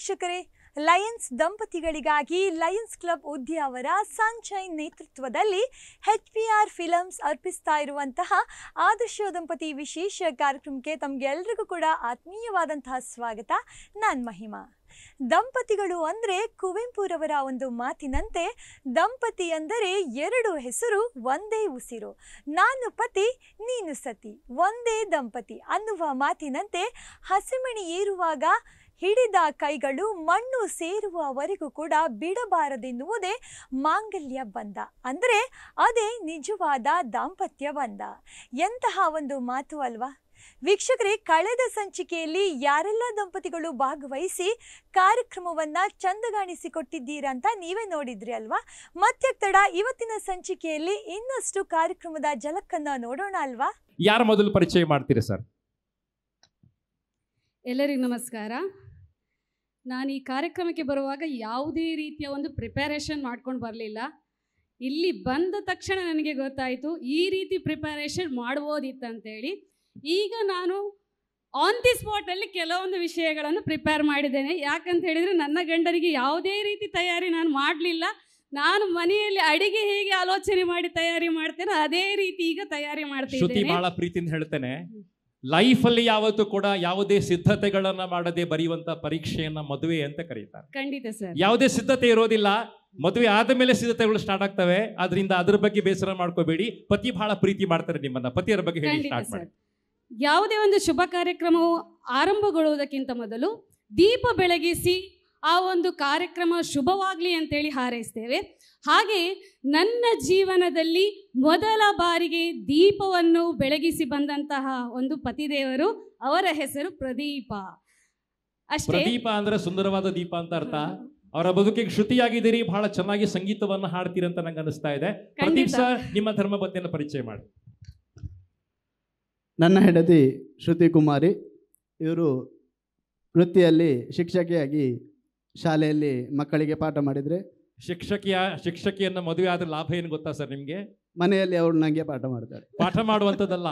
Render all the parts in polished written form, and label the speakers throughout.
Speaker 1: ವೀಕ್ಷಕರೇ, ಲಯನ್ಸ್ ದಂಪತಿಗಳಿಗಾಗಿ lions club Udyavara sunshine ನೇತೃತ್ವದಲ್ಲಿ HPR ಫಿಲಮ್ಸ್ ಅರ್ಪಿಸ್ತಾ ಇರುವಂತಹ ಆದರ್ಶ ದಂಪತಿ ವಿಶೇಷ ಕಾರ್ಯಕ್ರಮಕ್ಕೆ ತಮಗೆಲ್ಲರಿಗೂ ಕೂಡ ಆತ್ಮೀಯವಾದಂತಹ ಸ್ವಾಗತ. ನಾನು ಮಹಿಮಾ. ದಂಪತಿಗಳು ಅಂದರೆ ಕುವೆಂಪುರವರ ಒಂದು ಮಾತಿನಂತೆ ದಂಪತಿ ಅಂದರೆ ಎರಡು ಹೆಸರು ಒಂದೇ ಉಸಿರು, ನಾನು ಪತಿ ನೀನು ಸತಿ ಒಂದೇ ದಂಪತಿ ಅನ್ನುವ ಮಾತಿನಂತೆ ಹಸಿಮಣಿ ಏರುವಾಗ ಹಿಡಿದ ಕೈಗಳು ಮಣ್ಣು ಸೇರುವವರೆಗೂ ಕೂಡ ಬಿಡಬಾರದೆನ್ನುವುದೇ ಮಾಂಗಲ್ಯ ಬಂಧ, ಅಂದರೆ ಅದೇ ನಿಜವಾದ ದಾಂಪತ್ಯ ಬಂಧ. ಎಂತಹ ಒಂದು ಮಾತು ಅಲ್ವಾ ವೀಕ್ಷಕರೇ. ಕಳೆದ ಸಂಚಿಕೆಯಲ್ಲಿ ಯಾರೆಲ್ಲ ದಂಪತಿಗಳು ಭಾಗವಹಿಸಿ ಕಾರ್ಯಕ್ರಮವನ್ನು ಚಂದಗಾಣಿಸಿಕೊಟ್ಟಿದ್ದೀರಂತ ನೀವೇ ನೋಡಿದ್ರಿ ಅಲ್ವಾ. ಮತ್ತೆ ತಡ ಇವತ್ತಿನ ಸಂಚಿಕೆಯಲ್ಲಿ ಇನ್ನಷ್ಟು ಕಾರ್ಯಕ್ರಮದ ಝಲಕನ್ನು ನೋಡೋಣ ಅಲ್ವಾ.
Speaker 2: ಯಾರ ಮೊದಲು ಪರಿಚಯ ಮಾಡ್ತೀರಾ ಸರ್?
Speaker 3: ಎಲ್ಲರಿಗೂ ನಮಸ್ಕಾರ. ನಾನು ಈ ಕಾರ್ಯಕ್ರಮಕ್ಕೆ ಬರುವಾಗ ಯಾವುದೇ ರೀತಿಯ ಒಂದು ಪ್ರಿಪರೇಷನ್ ಮಾಡ್ಕೊಂಡು ಬರಲಿಲ್ಲ. ಇಲ್ಲಿ ಬಂದ ತಕ್ಷಣ ನನಗೆ ಗೊತ್ತಾಯಿತು ಈ ರೀತಿ ಪ್ರಿಪರೇಷನ್ ಮಾಡ್ಬೋದಿತ್ತಂತೇಳಿ. ಈಗ ನಾನು ಆನ್ ದಿ ಸ್ಪಾಟಲ್ಲಿ ಕೆಲವೊಂದು ವಿಷಯಗಳನ್ನು ಪ್ರಿಪೇರ್ ಮಾಡಿದ್ದೇನೆ. ಯಾಕಂತ ಹೇಳಿದರೆ ನನ್ನ ಗಂಡನಿಗೆ ಯಾವುದೇ ರೀತಿ ತಯಾರಿ ನಾನು ಮಾಡಲಿಲ್ಲ. ನಾನು ಮನೆಯಲ್ಲಿ ಅಡಿಗೆ ಹೇಗೆ ಆಲೋಚನೆ ಮಾಡಿ ತಯಾರಿ ಮಾಡ್ತೇನೆ ಅದೇ ರೀತಿ ಈಗ ತಯಾರಿ ಮಾಡ್ತಿದ್ದೇನೆ.
Speaker 2: ಬಹಳ ಪ್ರೀತಿಯಿಂದ ಹೇಳ್ತೇನೆ, ಲೈಫಲ್ಲಿ ಯಾವತ್ತೂ ಕೂಡ ಯಾವುದೇ ಸಿದ್ಧತೆಗಳನ್ನ ಮಾಡದೆ ಬರೆಯುವಂತ ಪರೀಕ್ಷೆಯನ್ನ ಮದುವೆ ಅಂತ ಕರೀತಾರೆ.
Speaker 3: ಖಂಡಿತ ಸರ್. ಯಾವುದೇ
Speaker 2: ಸಿದ್ಧತೆ ಇರೋದಿಲ್ಲ, ಮದುವೆ ಆದ ಮೇಲೆ ಸಿದ್ಧತೆಗಳು ಸ್ಟಾರ್ಟ್ ಆಗ್ತವೆ. ಅದರಿಂದ ಅದ್ರ ಬಗ್ಗೆ ಬೇಸರ ಮಾಡ್ಕೋಬೇಡಿ. ಪತಿ ಬಹಳ ಪ್ರೀತಿ ಮಾಡ್ತಾರೆ ನಿಮ್ಮನ್ನ. ಪತಿಯರ ಬಗ್ಗೆ ಹೇಳಿ ಸ್ಟಾರ್ಟ್ ಮಾಡಿ.
Speaker 3: ಯಾವುದೇ ಒಂದು ಶುಭ ಕಾರ್ಯಕ್ರಮವು ಆರಂಭಗೊಳ್ಳುವುದಕ್ಕಿಂತ ಮೊದಲು ದೀಪ ಬೆಳಗಿಸಿ ಆ ಒಂದು ಕಾರ್ಯಕ್ರಮ ಶುಭವಾಗಲಿ ಅಂತೇಳಿ ಹಾರೈಸ್ತೇವೆ. ಹಾಗೆ ನನ್ನ ಜೀವನದಲ್ಲಿ ಮೊದಲ ಬಾರಿಗೆ ದೀಪವನ್ನು ಬೆಳಗಿಸಿ ಬಂದಂತಹ ಒಂದು ಪತಿದೇವರು, ಅವರ ಹೆಸರು ಪ್ರದೀಪ. ಅಷ್ಟೇ.
Speaker 2: ಪ್ರದೀಪ ಅಂದ್ರೆ ಸುಂದರವಾದ ದೀಪ ಅಂತ ಅರ್ಥ. ಅವರ ಬದುಕಿಗೆ ಶ್ರುತಿಯಾಗಿದ್ದೀರಿ, ಬಹಳ ಚೆನ್ನಾಗಿ ಸಂಗೀತವನ್ನು ಹಾಡ್ತೀರಿ ಅಂತ ನಂಗೆ ಅನಿಸ್ತಾ ಇದೆ. ಪ್ರದೀಪ್ ಸರ್, ನಿಮ್ಮ ಧರ್ಮ ಪತ್ನಿಯನ್ನು ಪರಿಚಯ ಮಾಡಿ.
Speaker 4: ನನ್ನ ಹೆಂಡತಿ ಶ್ರುತಿ ಕುಮಾರಿ. ಇವರು ವೃತ್ತಿಯಲ್ಲಿ ಶಿಕ್ಷಕಿಯಾಗಿ ಶಾಲೆಯಲ್ಲಿ ಮಕ್ಕಳಿಗೆ ಪಾಠ ಮಾಡಿದರೆ.
Speaker 2: ಶಿಕ್ಷಕಿಯನ್ನ ಮದುವೆ ಆದ್ರೆ ಲಾಭ ಏನು ಗೊತ್ತಾ ಸರ್ ನಿಮಗೆ?
Speaker 4: ಮನೆಯಲ್ಲಿ ಅವರು ನನಗೆ ಪಾಠ ಮಾಡ್ತಾರೆ.
Speaker 2: ಪಾಠ ಮಾಡುವಂಥದ್ದಲ್ಲ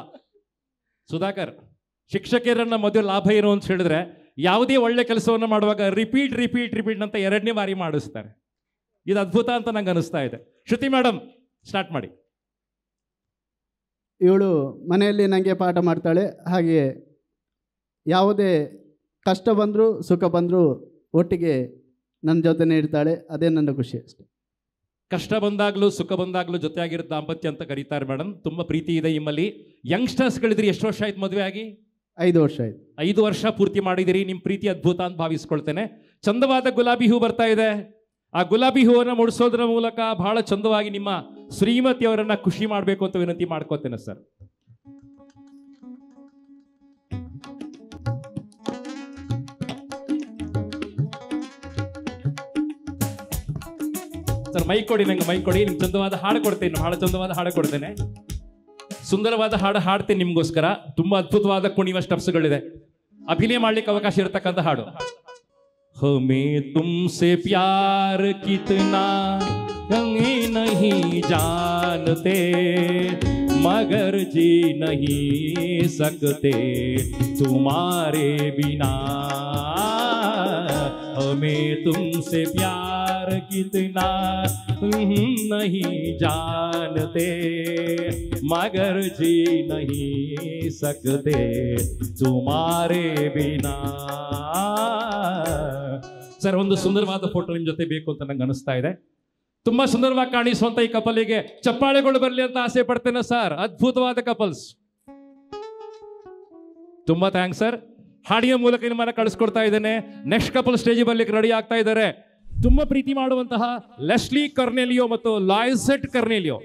Speaker 2: ಸುಧಾಕರ್, ಶಿಕ್ಷಕಿಯರನ್ನ ಮದುವೆ ಲಾಭ ಏನು ಅಂತ ಹೇಳಿದ್ರೆ ಯಾವುದೇ ಒಳ್ಳೆ ಕೆಲಸವನ್ನು ಮಾಡುವಾಗ ರಿಪೀಟ್ ಅಂತ ಎರಡನೇ ಬಾರಿ ಮಾಡಿಸ್ತಾರೆ. ಇದು ಅದ್ಭುತ ಅಂತ ನಂಗೆ ಅನಿಸ್ತಾ ಇದೆ. ಶ್ರುತಿ ಮೇಡಮ್, ಸ್ಟಾರ್ಟ್ ಮಾಡಿ.
Speaker 4: ಇವಳು ಮನೆಯಲ್ಲಿ ನನಗೆ ಪಾಠ ಮಾಡ್ತಾಳೆ. ಹಾಗೆಯೇ ಯಾವುದೇ ಕಷ್ಟ ಬಂದರೂ ಸುಖ ಬಂದರೂ ಒಟ್ಟಿಗೆ ನನ್ನ ಜೊತೆನೇ ಇರ್ತಾಳೆ. ಅದೇ ನನ್ನ ಖುಷಿ ಅಷ್ಟೆ.
Speaker 2: ಕಷ್ಟ ಬಂದಾಗಲೂ ಸುಖ ಬಂದಾಗಲೂ ಜೊತೆಯಾಗಿರೋ ದಾಂಪತ್ಯ ಅಂತ ಕರೀತಾರೆ ಮೇಡಮ್. ತುಂಬ ಪ್ರೀತಿ ಇದೆ ನಿಮ್ಮಲ್ಲಿ. ಯಂಗ್ಸ್ಟರ್ಸ್ಗಳಿದ್ರಿ, ಎಷ್ಟು ವರ್ಷ ಆಯ್ತು ಮದುವೆ ಆಗಿ?
Speaker 4: 5 ವರ್ಷ ಆಯ್ತು.
Speaker 2: 5 ವರ್ಷ ಪೂರ್ತಿ ಮಾಡಿದಿರಿ. ನಿಮ್ಮ ಪ್ರೀತಿ ಅದ್ಭುತ ಅಂತ ಭಾವಿಸ್ಕೊಳ್ತೇನೆ. ಚಂದವಾದ ಗುಲಾಬಿ ಹೂ ಬರ್ತಾ ಇದೆ. ಆ ಗುಲಾಬಿ ಹೂವನ್ನು ಮುಡಿಸೋದ್ರ ಮೂಲಕ ಬಹಳ ಚಂದವಾಗಿ ನಿಮ್ಮ ಶ್ರೀಮತಿಯವರನ್ನ ಖುಷಿ ಮಾಡಬೇಕು ಅಂತ ವಿನಂತಿ ಮಾಡ್ಕೋತೇನೆ ಸರ್. ಸರ್ ಮೈಕ್ ಕೊಡಿ, ನಂಗೆ ಮೈಕ್ ಕೊಡಿ. ನಿಮ್ಗೆ ಚಂದವಾದ ಹಾಡು ಕೊಡ್ತೇನೆ, ಬಹಳ ಚಂದವಾದ ಹಾಡು ಕೊಡ್ತೇನೆ. ಸುಂದರವಾದ ಹಾಡು ಹಾಡ್ತೇನೆ ನಿಮ್ಗೋಸ್ಕರ. ತುಂಬಾ ಅದ್ಭುತವಾದ ಕುಣಿಯುವ ಸ್ಟೆಪ್ಸ್ಗಳಿದೆ. ಅಭಿನಯ ಮಾಡ್ಲಿಕ್ಕೆ ಅವಕಾಶ ಇರತಕ್ಕಂಥ ಹಾಡು. हमें तुमसे प्यार कितना नहीं जानते, मगर जी नहीं सकते तुम्हारे बिना. हमें तुमसे प्यार कितना नहीं जानते, मगर जी नहीं सकते तुम्हारे बिना. ಸರ್, ಒಂದು ಸುಂದರವಾದ ಫೋಟೋ ನಿಮ್ಮ ಜೊತೆ ಬೇಕು ಅಂತ ನಂಗೆ ಅನಿಸ್ತಾ ಇದೆ. ತುಂಬಾ ಸುಂದರವಾಗಿ ಕಾಣಿಸುವಂತ ಈ ಕಪಲಿಗೆ ಚಪ್ಪಾಳೆಗಳು ಬರಲಿ ಅಂತ ಆಸೆ ಪಡ್ತೇನೆ ಸರ್. ಅದ್ಭುತವಾದ ಕಪಲ್ಸ್. ತುಂಬಾ ಥ್ಯಾಂಕ್ಸ್ ಸರ್. ಹಾಡಿನ ಮೂಲಕ ನಿಮ್ಮನ್ನ ಕಳಿಸ್ಕೊಡ್ತಾ ಇದ್ದೇನೆ. ನೆಕ್ಸ್ಟ್ ಕಪಲ್ ಸ್ಟೇಜ್ ಬರ್ಲಿಕ್ಕೆ ರೆಡಿ ಆಗ್ತಾ ಇದ್ದಾರೆ. ತುಂಬಾ ಪ್ರೀತಿ ಮಾಡುವಂತಹ ಲೆಸ್ಲಿ ಕರ್ನೆಲಿಯೋ ಮತ್ತು ಲಾಯ್ಸೆಟ್ ಕರ್ನೆಲಿಯೋ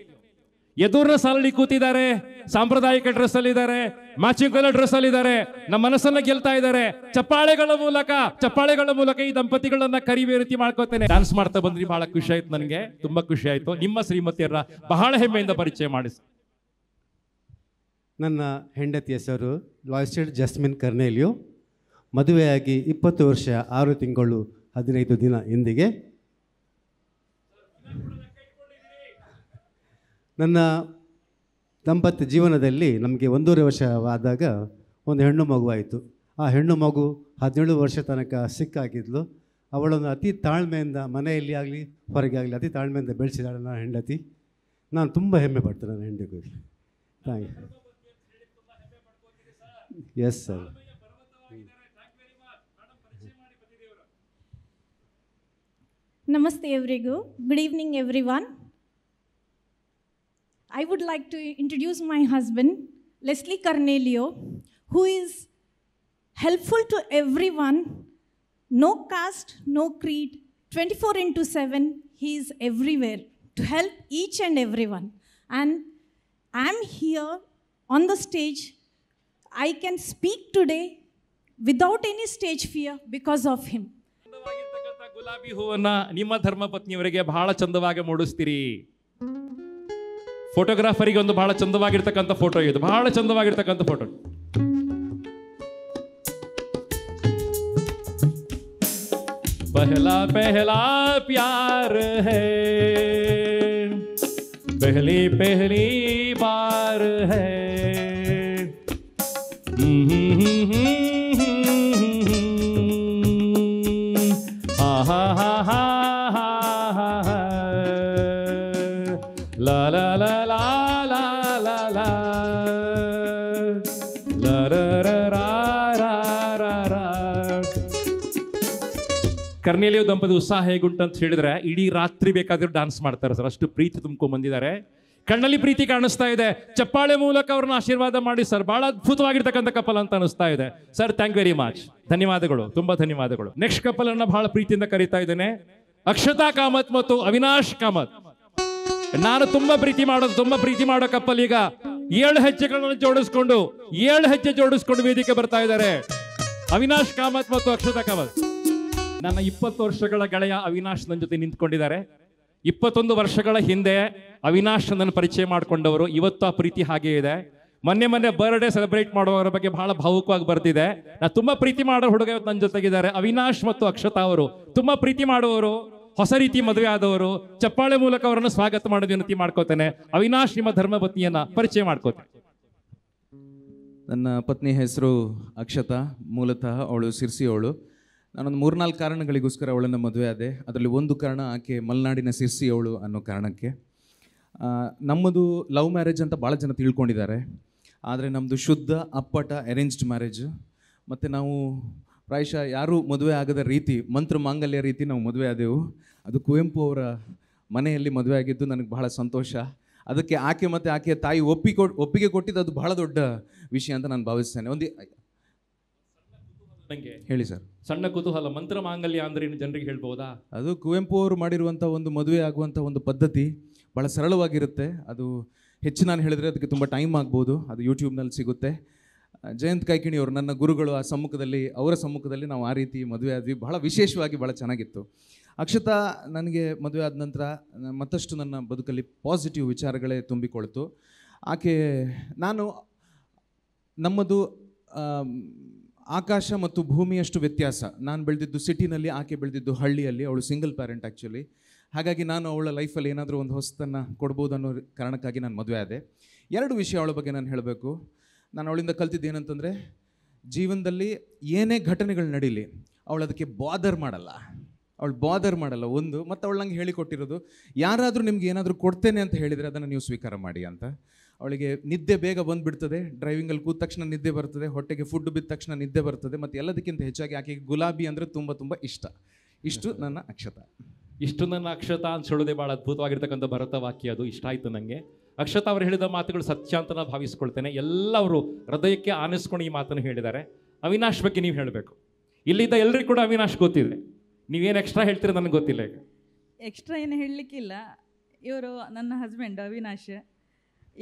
Speaker 2: ಎದುರಿನ ಸಾಲಲ್ಲಿ ಕೂತಿದ್ದಾರೆ. ಸಾಂಪ್ರದಾಯಿಕ ಡ್ರೆಸ್ ಅಲ್ಲಿ ಇದ್ದಾರೆ, ಮ್ಯಾಚಿಂಗ್ ಕಲರ್ ಡ್ರೆಸ್ ಅಲ್ಲಿ ಇದ್ದಾರೆ. ನಮ್ಮ ಮನಸ್ಸನ್ನ ಗೆಲ್ತಾ ಇದ್ದಾರೆ. ಚಪ್ಪಾಳೆಗಳ ಮೂಲಕ ಈ ದಂಪತಿಗಳನ್ನ ಕರಿವೇ ರೀತಿ ಮಾಡ್ಕೋತೇನೆ. ಡ್ಯಾನ್ಸ್ ಮಾಡ್ತಾ ಬಂದ್ರಿ, ಬಹಳ ಖುಷಿ ಆಯ್ತು ನನಗೆ, ತುಂಬಾ ಖುಷಿ ಆಯ್ತು. ನಿಮ್ಮ ಶ್ರೀಮತಿಯರ ಬಹಳ ಹೆಮ್ಮೆಯಿಂದ ಪರಿಚಯ ಮಾಡಿಸಿ.
Speaker 5: ನನ್ನ ಹೆಂಡತಿ ಹೆಸರು ಲಾಯ್ಸೆಟ್ ಜಸ್ಮಿನ್ ಕರ್ನೆಲಿಯೋ. ಮದುವೆಯಾಗಿ 20 ವರ್ಷ 6 ತಿಂಗಳು 15 ದಿನ ಇಂದಿಗೆ. ನನ್ನ ದಾಂಪತ್ಯ ಜೀವನದಲ್ಲಿ ನಮಗೆ 1.5 ವರ್ಷವಾದಾಗ ಒಂದು ಹೆಣ್ಣು ಮಗುವಾಯಿತು. ಆ ಹೆಣ್ಣು ಮಗು 17 ವರ್ಷ ತನಕ ಸಿಕ್ಕಾಗಿದ್ಲು. ಅವಳನ್ನು ಅತಿ ತಾಳ್ಮೆಯಿಂದ ಮನೆಯಲ್ಲಿ ಆಗಲಿ ಹೊರಗೆ ಆಗಲಿ ಅತಿ ತಾಳ್ಮೆಯಿಂದ ಬೆಳೆಸಿದಾಳೆ ನನ್ನ ಹೆಂಡತಿ. ನಾನು ತುಂಬ ಹೆಮ್ಮೆ ಪಡ್ತೇನೆ ನನ್ನ ಹೆಂಡತಿ. Thank you. Yes sir.
Speaker 6: Namaste everyone. Good evening everyone. I would like to introduce my husband, Leslie Carnelio, who is helpful to everyone, no caste, no creed, 24/7, he is everywhere to help each and everyone. And I am here on the stage. I can speak today without any stage fear because of him.
Speaker 2: ಗುಲಾಬಿ ಹೂವನ್ನ ನಿಮ್ಮ ಧರ್ಮಪತ್ನಿಯವರಿಗೆ ಬಹಳ ಚಂದವಾಗಿ ಮೂಡಿಸ್ತೀರಿ. ಫೋಟೋಗ್ರಾಫರಿಗೆ ಒಂದು ಬಹಳ ಚಂದವಾಗಿರ್ತಕ್ಕಂಥ photo ಇದು, ಬಹಳ ಚಂದವಾಗಿರ್ತಕ್ಕಂಥ ಫೋಟೋ. ಪಹಲಾ ಪಹಲಾ ಪ್ಯಾರ್ ಹೈ, ಪಹಲಿ ಪಹಲಿ ಬಾರ್ ಹೈ. Ha ha ha ha ha ha. La la la la la la la. La ra ra ra ra ra ra. Cornelio ದಂಪತಿ ಉತ್ಸಾಹ ಹೇಗುಂಟು ಅಂತ ಹೇಳಿದ್ರೆ ಇಡೀ ರಾತ್ರಿ ಬೇಕಾದ್ರೂ ಡಾನ್ಸ್ ಮಾಡ್ತಾರೆ ಸರ್, ಅಷ್ಟು ಪ್ರೀತಿ ತುಂಬ್ಕೊಂಡ್ ಬಂದಿದ್ದಾರೆ. ಕಣ್ಣಲ್ಲಿ ಪ್ರೀತಿ ಕಾಣಿಸ್ತಾ ಇದೆ. ಚಪ್ಪಾಳೆ ಮೂಲಕ ಅವ್ರನ್ನ ಆಶೀರ್ವಾದ ಮಾಡಿ ಸರ್. ಬಹಳ ಅದ್ಭುತವಾಗಿರ್ತಕ್ಕಂಥ ಕಪಲ್ ಅಂತ ಅನಿಸ್ತಾ ಇದೆ ಸರ್. ಥ್ಯಾಂಕ್ ವೆರಿ ಮಚ್, ಧನ್ಯವಾದಗಳು, ತುಂಬಾ ಧನ್ಯವಾದಗಳು. ನೆಕ್ಸ್ಟ್ ಕಪಲ್ ಅನ್ನ ಬಹಳ ಪ್ರೀತಿಯಿಂದ ಕರೀತಾ ಇದ್ದೇನೆ, ಅಕ್ಷತಾ ಕಾಮತ್ ಮತ್ತು ಅವಿನಾಶ್ ಕಾಮತ್. ನಾನು ತುಂಬಾ ಪ್ರೀತಿ ಮಾಡೋ ಕಪಲ್ ಈಗ 7 ಹೆಜ್ಜೆಗಳನ್ನು ಜೋಡಿಸ್ಕೊಂಡು 7 ಹೆಜ್ಜೆ ಜೋಡಿಸ್ಕೊಂಡು ವೇದಿಕೆ ಬರ್ತಾ ಇದ್ದಾರೆ. ಅವಿನಾಶ್ ಕಾಮತ್ ಮತ್ತು ಅಕ್ಷತಾ ಕಾಮತ್. ನನ್ನ 20 ವರ್ಷಗಳ ಗೆಳೆಯ ಅವಿನಾಶ್ ನನ್ನ ಜೊತೆ ನಿಂತ್ಕೊಂಡಿದ್ದಾರೆ. 21 ವರ್ಷಗಳ ಹಿಂದೆ ಅವಿನಾಶ್ ನನ್ನ ಪರಿಚಯ ಮಾಡಿಕೊಂಡವರು. ಇವತ್ತು ಆ ಪ್ರೀತಿ ಹಾಗೆ ಇದೆ. ಮೊನ್ನೆ ಬರ್ಡೇ ಸೆಲೆಬ್ರೇಟ್ ಮಾಡುವವರ ಬಗ್ಗೆ ಬಹಳ ಭಾವುಕವಾಗಿ ಬರ್ತಿದೆ. ನಾ ತುಂಬಾ ಪ್ರೀತಿ ಮಾಡೋ ಹುಡುಗ ಇವತ್ತು ನನ್ನ ಜೊತೆಗಿದ್ದಾರೆ. ಅವಿನಾಶ್ ಮತ್ತು ಅಕ್ಷತಾ ಅವರು ತುಂಬಾ ಪ್ರೀತಿ ಮಾಡುವವರು, ಹೊಸ ರೀತಿ ಮದುವೆ ಆದವರು. ಚಪ್ಪಾಳೆ ಮೂಲಕ ಅವರನ್ನು ಸ್ವಾಗತ ಮಾಡೋದು ವಿನಂತಿ ಮಾಡ್ಕೋತೇನೆ. ಅವಿನಾಶ್, ನಿಮ್ಮ ಧರ್ಮಪತ್ನಿಯನ್ನ ಪರಿಚಯ ಮಾಡ್ಕೋತೇನೆ.
Speaker 7: ನನ್ನ ಪತ್ನಿ ಹೆಸರು ಅಕ್ಷತಾ. ಮೂಲತಃ ಅವಳು ಸಿರ್ಸಿಯವಳು. ನಾನೊಂದು 3-4 ಕಾರಣಗಳಿಗೋಸ್ಕರ ಅವಳನ್ನು ಮದುವೆ ಆದೆ. ಅದರಲ್ಲಿ ಒಂದು ಕಾರಣ ಆಕೆ ಮಲೆನಾಡಿನ ಸಿರ್ಸಿಯವಳು ಅನ್ನೋ ಕಾರಣಕ್ಕೆ. ನಮ್ಮದು ಲವ್ ಮ್ಯಾರೇಜ್ ಅಂತ ಭಾಳ ಜನ ತಿಳ್ಕೊಂಡಿದ್ದಾರೆ. ಆದರೆ ನಮ್ಮದು ಶುದ್ಧ ಅಪ್ಪಟ ಅರೇಂಜ್ಡ್ ಮ್ಯಾರೇಜ್. ಮತ್ತು ನಾವು ಪ್ರಾಯಶಃ ಯಾರೂ ಮದುವೆ ಆಗದ ರೀತಿ, ಮಂತ್ರ ಮಾಂಗಲ್ಯ ರೀತಿ ನಾವು ಮದುವೆ ಆದೆವು. ಅದು ಕುವೆಂಪು ಅವರ ಮನೆಯಲ್ಲಿ ಮದುವೆ ಆಗಿದ್ದು ನನಗೆ ಬಹಳ ಸಂತೋಷ. ಅದಕ್ಕೆ ಆಕೆ ಮತ್ತು ಆಕೆಯ ತಾಯಿ ಒಪ್ಪಿಗೆ ಕೊಟ್ಟಿದ್ದು ಅದು ಬಹಳ ದೊಡ್ಡ ವಿಷಯ ಅಂತ ನಾನು ಭಾವಿಸ್ತೇನೆ.
Speaker 2: ನಂಗೆ
Speaker 7: ಹೇಳಿ ಸರ್.
Speaker 2: ಸಣ್ಣ ಕುತೂಹಲ, ಮಂತ್ರ ಮಾಂಗಲ್ಯ ಅಂದ್ರೆ ಜನರಿಗೆ ಹೇಳ್ಬೋದಾ?
Speaker 7: ಅದು ಕುವೆಂಪು ಅವರು ಮಾಡಿರುವಂಥ ಒಂದು ಮದುವೆ ಆಗುವಂಥ ಒಂದು ಪದ್ಧತಿ ಭಾಳ ಸರಳವಾಗಿರುತ್ತೆ. ಅದು ಹೆಚ್ಚು ನಾನು ಹೇಳಿದ್ರೆ ಅದಕ್ಕೆ ತುಂಬ ಟೈಮ್ ಆಗ್ಬೋದು. ಅದು ಯೂಟ್ಯೂಬ್ನಲ್ಲಿ ಸಿಗುತ್ತೆ. ಜಯಂತ್ ಕೈಕಿಣಿ ಅವರು ನನ್ನ ಗುರುಗಳು, ಆ ಅವರ ಸಮ್ಮುಖದಲ್ಲಿ ನಾವು ಆ ರೀತಿ ಮದುವೆ ಆದ್ವಿ. ಬಹಳ ವಿಶೇಷವಾಗಿ ಭಾಳ ಚೆನ್ನಾಗಿತ್ತು. ಅಕ್ಷತಾ ನನಗೆ ಮದುವೆ ಆದ ನಂತರ ಮತ್ತಷ್ಟು ನನ್ನ ಬದುಕಲ್ಲಿ ಪಾಸಿಟಿವ್ ವಿಚಾರಗಳೇ ತುಂಬಿಕೊಳ್ತು. ನಮ್ಮದು ಆಕಾಶ ಮತ್ತು ಭೂಮಿಯಷ್ಟು ವ್ಯತ್ಯಾಸ. ನಾನು ಬೆಳೆದಿದ್ದು ಸಿಟಿನಲ್ಲಿ, ಆಕೆ ಬೆಳೆದಿದ್ದು ಹಳ್ಳಿಯಲ್ಲಿ. ಅವಳು ಸಿಂಗಲ್ ಪ್ಯಾರೆಂಟ್ ಆ್ಯಕ್ಚುಲಿ. ಹಾಗಾಗಿ ನಾನು ಅವಳ ಲೈಫಲ್ಲಿ ಏನಾದರೂ ಒಂದು ಹೊಸತನ್ನು ಕೊಡ್ಬೋದು ಅನ್ನೋ ಕಾರಣಕ್ಕಾಗಿ ನಾನು ಮದುವೆ ಆದೆ. 2 ವಿಷಯ ಅವಳ ಬಗ್ಗೆ ನಾನು ಹೇಳಬೇಕು. ನಾನು ಅವಳಿಂದ ಕಲ್ತಿದ್ದು ಏನಂತಂದರೆ, ಜೀವನದಲ್ಲಿ ಏನೇ ಘಟನೆಗಳು ನಡೀಲಿ ಅವಳು ಅದಕ್ಕೆ ಬಾದರ್ ಮಾಡಲ್ಲ. ಒಂದು ಮತ್ತು ಅವಳು ನಂಗೆ ಹೇಳಿಕೊಟ್ಟಿರೋದು, ಯಾರಾದರೂ ನಿಮ್ಗೆ ಏನಾದರೂ ಕೊಡ್ತೇನೆ ಅಂತ ಹೇಳಿದರೆ ಅದನ್ನು ನೀವು ಸ್ವೀಕಾರ ಮಾಡಿ ಅಂತ. ಅವಳಿಗೆ ನಿದ್ದೆ ಬೇಗ ಬಂದುಬಿಡ್ತದೆ. ಡ್ರೈವಿಂಗಲ್ಲಿ ಕೂತ ತಕ್ಷಣ ನಿದ್ದೆ ಬರ್ತದೆ, ಹೊಟ್ಟೆಗೆ ಫುಡ್ ಬಿದ್ದ ತಕ್ಷಣ ನಿದ್ದೆ ಬರ್ತದೆ. ಮತ್ತು ಎಲ್ಲದಕ್ಕಿಂತ ಹೆಚ್ಚಾಗಿ ಆಕೆಗೆ ಗುಲಾಬಿ ಅಂದರೆ ತುಂಬ ತುಂಬ ಇಷ್ಟ. ಇಷ್ಟು ನನ್ನ ಅಕ್ಷತಾ
Speaker 2: ಅಂತ ಹೇಳೋದೇ ಭಾಳ ಅದ್ಭುತವಾಗಿರ್ತಕ್ಕಂಥ ಭರತ ವಾಕ್ಯ. ಅದು ಇಷ್ಟ ಆಯಿತು ನನಗೆ. ಅಕ್ಷತಾ ಅವರು ಹೇಳಿದ ಮಾತುಗಳು ಸತ್ಯ ಅಂತ ನಾನು ಭಾವಿಸ್ಕೊಳ್ತೇನೆ. ಎಲ್ಲವರು ಹೃದಯಕ್ಕೆ ಆನಿಸ್ಕೊಂಡು ಈ ಮಾತನ್ನು ಹೇಳಿದ್ದಾರೆ. ಅವಿನಾಶ್ ಬಗ್ಗೆ ನೀವು ಹೇಳಬೇಕು. ಇಲ್ಲಿದ್ದ ಎಲ್ಲರಿಗೂ ಕೂಡ ಅವಿನಾಶ್ ಗೊತ್ತಿದೆ. ನೀವೇನು ಎಕ್ಸ್ಟ್ರಾ ಹೇಳ್ತೀರ ನನಗೆ ಗೊತ್ತಿಲ್ಲ. ಈಗ
Speaker 8: ಎಕ್ಸ್ಟ್ರಾ ಏನು ಹೇಳಲಿಕ್ಕಿಲ್ಲ. ಇವರು ನನ್ನ ಹಸ್ಬೆಂಡ್ ಅವಿನಾಶ್.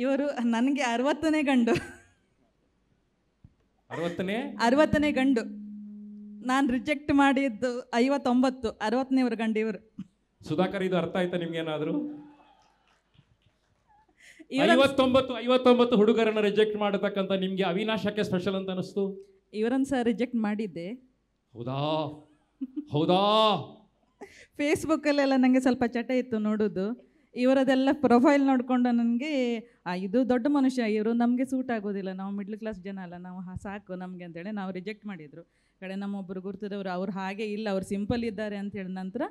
Speaker 8: ಇವರು ನನಗೆ 60ನೇ ಗಂಡು. 60ನೇ ಗಂಡು. ನಾನು ರಿಜೆಕ್ಟ್ ಮಾಡಿದ್ದು 59. 60ನೇವ್ರ ಗಂಡು ಇವರು.
Speaker 2: ಸುಧಾಕರ್, ಇದು ಅರ್ಥ ಆಯ್ತಾ ನಿಮ್ಗೇನಾದ್ರು? 59 ಹುಡುಗರನ್ನ ರಿಜೆಕ್ಟ್ ಮಾಡತಕ್ಕಂಥ ನಿಮ್ಗೆ ಅವಿನಾಶಕ್ಕೆ ಸ್ಪೆಷಲ್ ಅಂತ ಅನಿಸ್ತು?
Speaker 8: ಇವರನ್ನು ಸಹ ರಿಜೆಕ್ಟ್ ಮಾಡಿದ್ದೆ.
Speaker 2: ಹೌದಾ?
Speaker 8: ಫೇಸ್ಬುಕ್ಕಲ್ಲೆಲ್ಲ ನನಗೆ ಸ್ವಲ್ಪ ಚಟ ಇತ್ತು ನೋಡೋದು. ಇವರದೆಲ್ಲ ಪ್ರೊಫೈಲ್ ನೋಡಿಕೊಂಡು ನನಗೆ ಇದು ದೊಡ್ಡ ಮನುಷ್ಯ, ಇವರು ನಮಗೆ ಸೂಟ್ ಆಗೋದಿಲ್ಲ, ನಾವು ಮಿಡ್ಲ್ ಕ್ಲಾಸ್ ಜನ ಅಲ್ಲ, ನಾವು ಸಾಕು ನಮಗೆ ಅಂತೇಳಿ ನಾವು ರಿಜೆಕ್ಟ್ ಮಾಡಿದರು. ಕಡೆ ನಮ್ಮೊಬ್ಬರು ಗುರ್ತದವರು ಅವ್ರು ಹಾಗೆ ಇಲ್ಲ, ಅವ್ರು ಸಿಂಪಲ್ ಇದ್ದಾರೆ ಅಂತ ಹೇಳಿದ ನಂತರ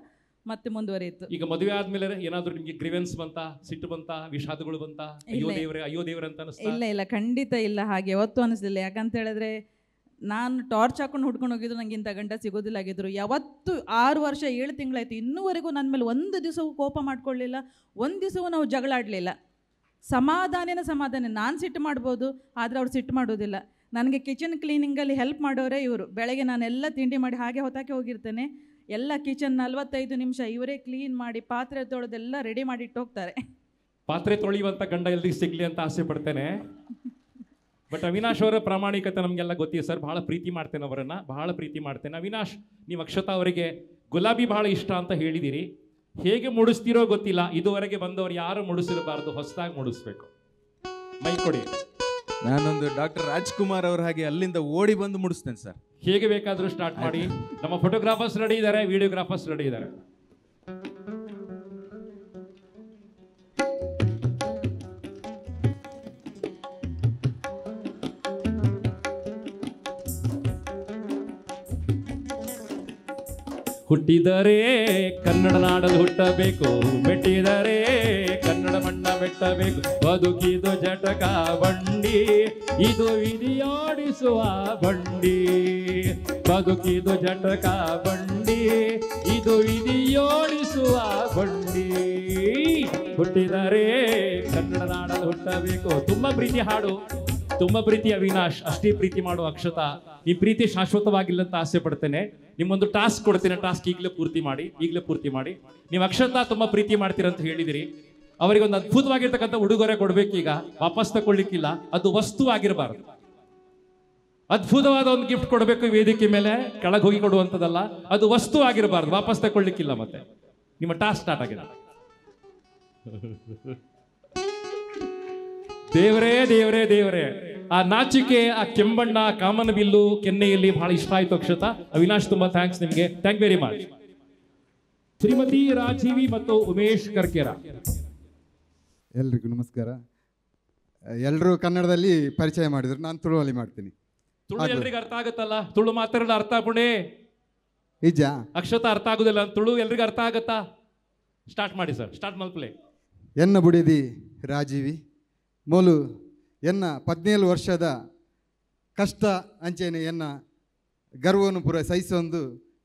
Speaker 8: ಮತ್ತೆ ಮುಂದುವರಿಯಿತು.
Speaker 2: ಈಗ ಮದುವೆ ಆದ್ಮೇಲೆ ಏನಾದ್ರು ನಿಮ್ಗೆ ಗ್ರಿವೆನ್ಸ್ ಬಂತ, ಸಿಟ್ಟು ಬಂತ, ವಿಷಾದಗಳು ಬಂತ, ಅಯ್ಯೋ ದೇವ್ರೆ ಅಂತ ಅನಿಸ್ತಾ?
Speaker 8: ಇಲ್ಲ ಖಂಡಿತ ಇಲ್ಲ, ಹಾಗೆ ಯಾವತ್ತೂ ಅನಿಸ್ಲಿಲ್ಲ. ಯಾಕಂತ ಹೇಳಿದ್ರೆ ನಾನು ಟಾರ್ಚ್ ಹಾಕೊಂಡು ಹುಡ್ಕೊಂಡು ಹೋಗಿದ್ರು ನಂಗೆ ಇಂಥ ಗಂಡ ಸಿಗೋದಿಲ್ಲ ಆಗಿದ್ರು. ಯಾವತ್ತು 6 ವರ್ಷ 7 ತಿಂಗಳಾಯ್ತು, ಇನ್ನೂವರೆಗೂ ನನ್ನ ಮೇಲೆ ಒಂದು ದಿವಸವೂ ಕೋಪ ಮಾಡ್ಕೊಳ್ಳಿಲ್ಲ, ಒಂದು ದಿವಸವೂ ನಾವು ಜಗಳ ಆಡಲಿಲ್ಲ. ಸಮಾಧಾನ. ನಾನು ಸಿಟ್ಟು ಮಾಡ್ಬೋದು, ಆದರೆ ಅವ್ರು ಸಿಟ್ಟು ಮಾಡೋದಿಲ್ಲ. ನನಗೆ ಕಿಚನ್ ಕ್ಲೀನಿಂಗಲ್ಲಿ ಹೆಲ್ಪ್ ಮಾಡೋರೇ ಇವರು. ಬೆಳಗ್ಗೆ ನಾನೆಲ್ಲ ತಿಂಡಿ ಮಾಡಿ ಹಾಗೆ ಹೊತ್ತಾಕೆ ಹೋಗಿರ್ತೇನೆ, ಎಲ್ಲ ಕಿಚನ್ 45 ನಿಮಿಷ ಇವರೇ ಕ್ಲೀನ್ ಮಾಡಿ ಪಾತ್ರೆ ತೊಳೆದೆಲ್ಲ ರೆಡಿ ಮಾಡಿಟ್ಟು ಹೋಗ್ತಾರೆ.
Speaker 2: ಪಾತ್ರೆ ತೊಳೆಯುವಂಥ ಗಂಡ ಎಲ್ರಿಗೂ ಸಿಗ್ಲಿ ಅಂತ ಆಸೆ ಪಡ್ತೇನೆ. ಬಟ್ ಅವಿನಾಶ್ ಅವರ ಪ್ರಾಮಾಣಿಕತೆ ನಮಗೆಲ್ಲ ಗೊತ್ತಿದೆ ಸರ್. ಬಹಳ ಪ್ರೀತಿ ಮಾಡ್ತೇನೆ ಅವರನ್ನು, ಬಹಳ ಪ್ರೀತಿ ಮಾಡ್ತೇನೆ. ಅವಿನಾಶ್, ನೀವು ಅಕ್ಷತಾ ಅವರಿಗೆ ಗುಲಾಬಿ ಬಹಳ ಇಷ್ಟ ಅಂತ ಹೇಳಿದಿರಿ. ಹೇಗೆ ಮುಡಿಸ್ತಿರೋ ಗೊತ್ತಿಲ್ಲ, ಇದುವರೆಗೆ ಬಂದವರು ಯಾರು ಮುಡಿಸಿರಬಾರ್ದು, ಹೊಸದಾಗಿ ಮುಡಿಸ್ಬೇಕು. ಮೈ ಕೊಡಿ.
Speaker 7: ನಾನೊಂದು ಡಾಕ್ಟರ್ ರಾಜ್ಕುಮಾರ್ ಅವ್ರ ಹಾಗೆ ಅಲ್ಲಿಂದ ಓಡಿ ಬಂದು ಮುಡಿಸ್ತೇನೆ ಸರ್.
Speaker 2: ಹೇಗೆ ಬೇಕಾದರೂ ಸ್ಟಾರ್ಟ್ ಮಾಡಿ. ನಮ್ಮ ಫೋಟೋಗ್ರಾಫರ್ಸ್ ರೆಡಿ ಇದ್ದಾರೆ, ವಿಡಿಯೋಗ್ರಾಫರ್ಸ್ ರೆಡಿ ಇದ್ದಾರೆ. ಹುಟ್ಟಿದರೆ ಕನ್ನಡ ನಾಡಲು ಹುಟ್ಟಬೇಕು, ಮೆಟ್ಟಿದರೆ ಕನ್ನಡ ಮಣ್ಣ ಬೆಟ್ಟಬೇಕು. ಬದುಕಿದು ಜಟಕ ಬಂಡಿ, ಇದು ವಿಧಿಯಾಡಿಸುವ ಬಂಡಿ. ಬದುಕಿದು ಜಟಕ ಬಂಡಿ, ಇದು ವಿಧಿಯೋಡಿಸುವ ಬಂಡಿ. ಹುಟ್ಟಿದರೆ ಕನ್ನಡ ನಾಡಲು ಹುಟ್ಟಬೇಕು. ತುಂಬಾ ಪ್ರೀತಿ ಹಾಡು, ತುಂಬಾ ಪ್ರೀತಿ ಅವಿನಾಶ್, ಅಷ್ಟೇ ಪ್ರೀತಿ ಮಾಡುವ ಅಕ್ಷತಾ. ಈ ಪ್ರೀತಿ ಶಾಶ್ವತವಾಗಿಲ್ಲ ಅಂತ ಆಸೆ ಪಡ್ತೇನೆ. ನಿಮ್ಮೊಂದು ಟಾಸ್ಕ್ ಕೊಡ್ತೇನೆ, ಟಾಸ್ಕ್ ಈಗಲೇ ಪೂರ್ತಿ ಮಾಡಿ. ನೀವು ಅಕ್ಷತಾ ತುಂಬಾ ಪ್ರೀತಿ ಮಾಡ್ತೀರಂತ ಹೇಳಿದಿರಿ. ಅವರಿಗೆ ಒಂದು ಅದ್ಭುತವಾಗಿರ್ತಕ್ಕಂಥ ಉಡುಗೊರೆ ಕೊಡ್ಬೇಕೀಗ, ವಾಪಸ್ ತಗೊಳ್ಳಿಕ್ಕಿಲ್ಲ. ಅದು ವಸ್ತು ಆಗಿರಬಾರ್ದು, ಅದ್ಭುತವಾದ ಒಂದು ಗಿಫ್ಟ್ ಕೊಡಬೇಕು ವೇದಿಕೆ ಮೇಲೆ, ಕೆಳಗೆ ಹೋಗಿ ಕೊಡುವಂಥದ್ದಲ್ಲ. ಅದು ವಸ್ತು ಆಗಿರಬಾರ್ದು, ವಾಪಸ್ ತಗೊಳ್ಳಿಕ್ಕಿಲ್ಲ. ಮತ್ತೆ ನಿಮ್ಮ ಟಾಸ್ಕ್ ಸ್ಟಾರ್ಟ್ ಆಗಿದೆ. ದೇವರೇ ಆ ನಾಚಿಕೆ, ಆ ಕೆಂಬಣ್ಣ, ಕಾಮನ ಬಿಲ್ಲು, ಕೆನ್ನೆಯಲ್ಲಿ ಬಹಳ ಇಷ್ಟ ಆಯ್ತು ಅಕ್ಷತಾ. ಅವಿನಾಶ್ ತುಂಬಾ ಥ್ಯಾಂಕ್ಸ್ ನಿಮಗೆ, thank very much. Shrimati Rajeevi ಮತ್ತು ಉಮೇಶ್ ಕರ್ಕೇರ.
Speaker 9: ಎಲ್ರಿಗೂ ನಮಸ್ಕಾರ. ಎಲ್ಲರೂ ಕನ್ನಡದಲ್ಲಿ ಪರಿಚಯ ಮಾಡಿದ್ರು, ನಾನು ತುಳುವಲ್ಲಿ ಮಾಡ್ತೀನಿ.
Speaker 2: ತುಳು ಎಲ್ರಿಗೂ ಅರ್ಥ ಆಗುತ್ತಲ್ಲ? ತುಳು ಮಾತಾಡೋದು ಅರ್ಥ ಪುಣೆ
Speaker 9: ನಿಜ.
Speaker 2: ಅಕ್ಷತಾ ಅರ್ಥ ಆಗುದಿಲ್ಲ, ತುಳು ಎಲ್ರಿಗೂ ಅರ್ಥ ಆಗತ್ತಾ? ಸ್ಟಾರ್ಟ್ ಮಾಡಿ ಸರ್, ಸ್ಟಾರ್ಟ್ ಮಲ್ಪ್ಲೆ.
Speaker 9: ಎನ್ನ ಬುಡಿದಿ ರಾಜೀವಿ ಮೊಲು ಎನ್ನ 17 ವರ್ಷದ ಕಷ್ಟ ಅಂಚೆನೆ ಎನ್ನ ಗರ್ವನು ಪುರ ಸಹಿಸೊಂದು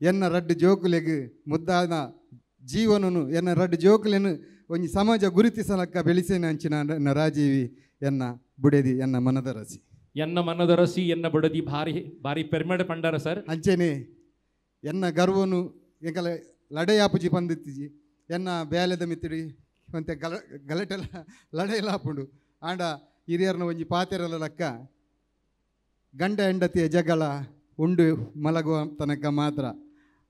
Speaker 9: ಎನ್ನ ರಡ್ಡು ಜೋಕುಲೆಗ್ ಮುದ್ದಾದ ಜೀವನನು ಎನ್ನ ರಡ್ಡು ಜೋಕುಲೆನು ಒಂಜಿ ಸಮಾಜ ಗುರುತಿಸಲಕ್ಕ ಬೆಳೆಸೇನೆ ಅಂಚಿನ ಎನ್ನ ರಾಜೀವಿ ಎನ್ನ ಬುಡೆದಿ ಎನ್ನ ಮನದ ರಸಿ.
Speaker 2: ಎನ್ನ ಮನದ ರಸಿ ಎನ್ನ ಬುಡದಿ ಭಾರಿ ಭಾರಿ ಪೆರ್ಮೆಡ್ ಪಂಡಾರ ಸರ್.
Speaker 9: ಅಂಚೆನೆ ಎನ್ನ ಗರ್ವನು ಎಂಕಲ ಲಡೆಯಾಪುಜಿ ಪಂದಿತ್ತಿಜಿ ಎನ್ನ ಬ್ಯಾಲೆದ ಮಿತ್ತಿಡಿ ಮತ್ತೆ ಗಲಟೆಲ್ಲ ಲಡೆಯಲ್ಲ ಹಾಪುಂಡು ಆಂಡ ಹಿರಿಯರ್ನ ಒಂಜಿ ಪಾತೆರಲ ಲಕ್ಕ ಗಂಡ ಹೆಂಡತಿಯ ಜಗಳ ಉಂಡು ಮಲಗುವ ತನಕ ಮಾತ್ರ.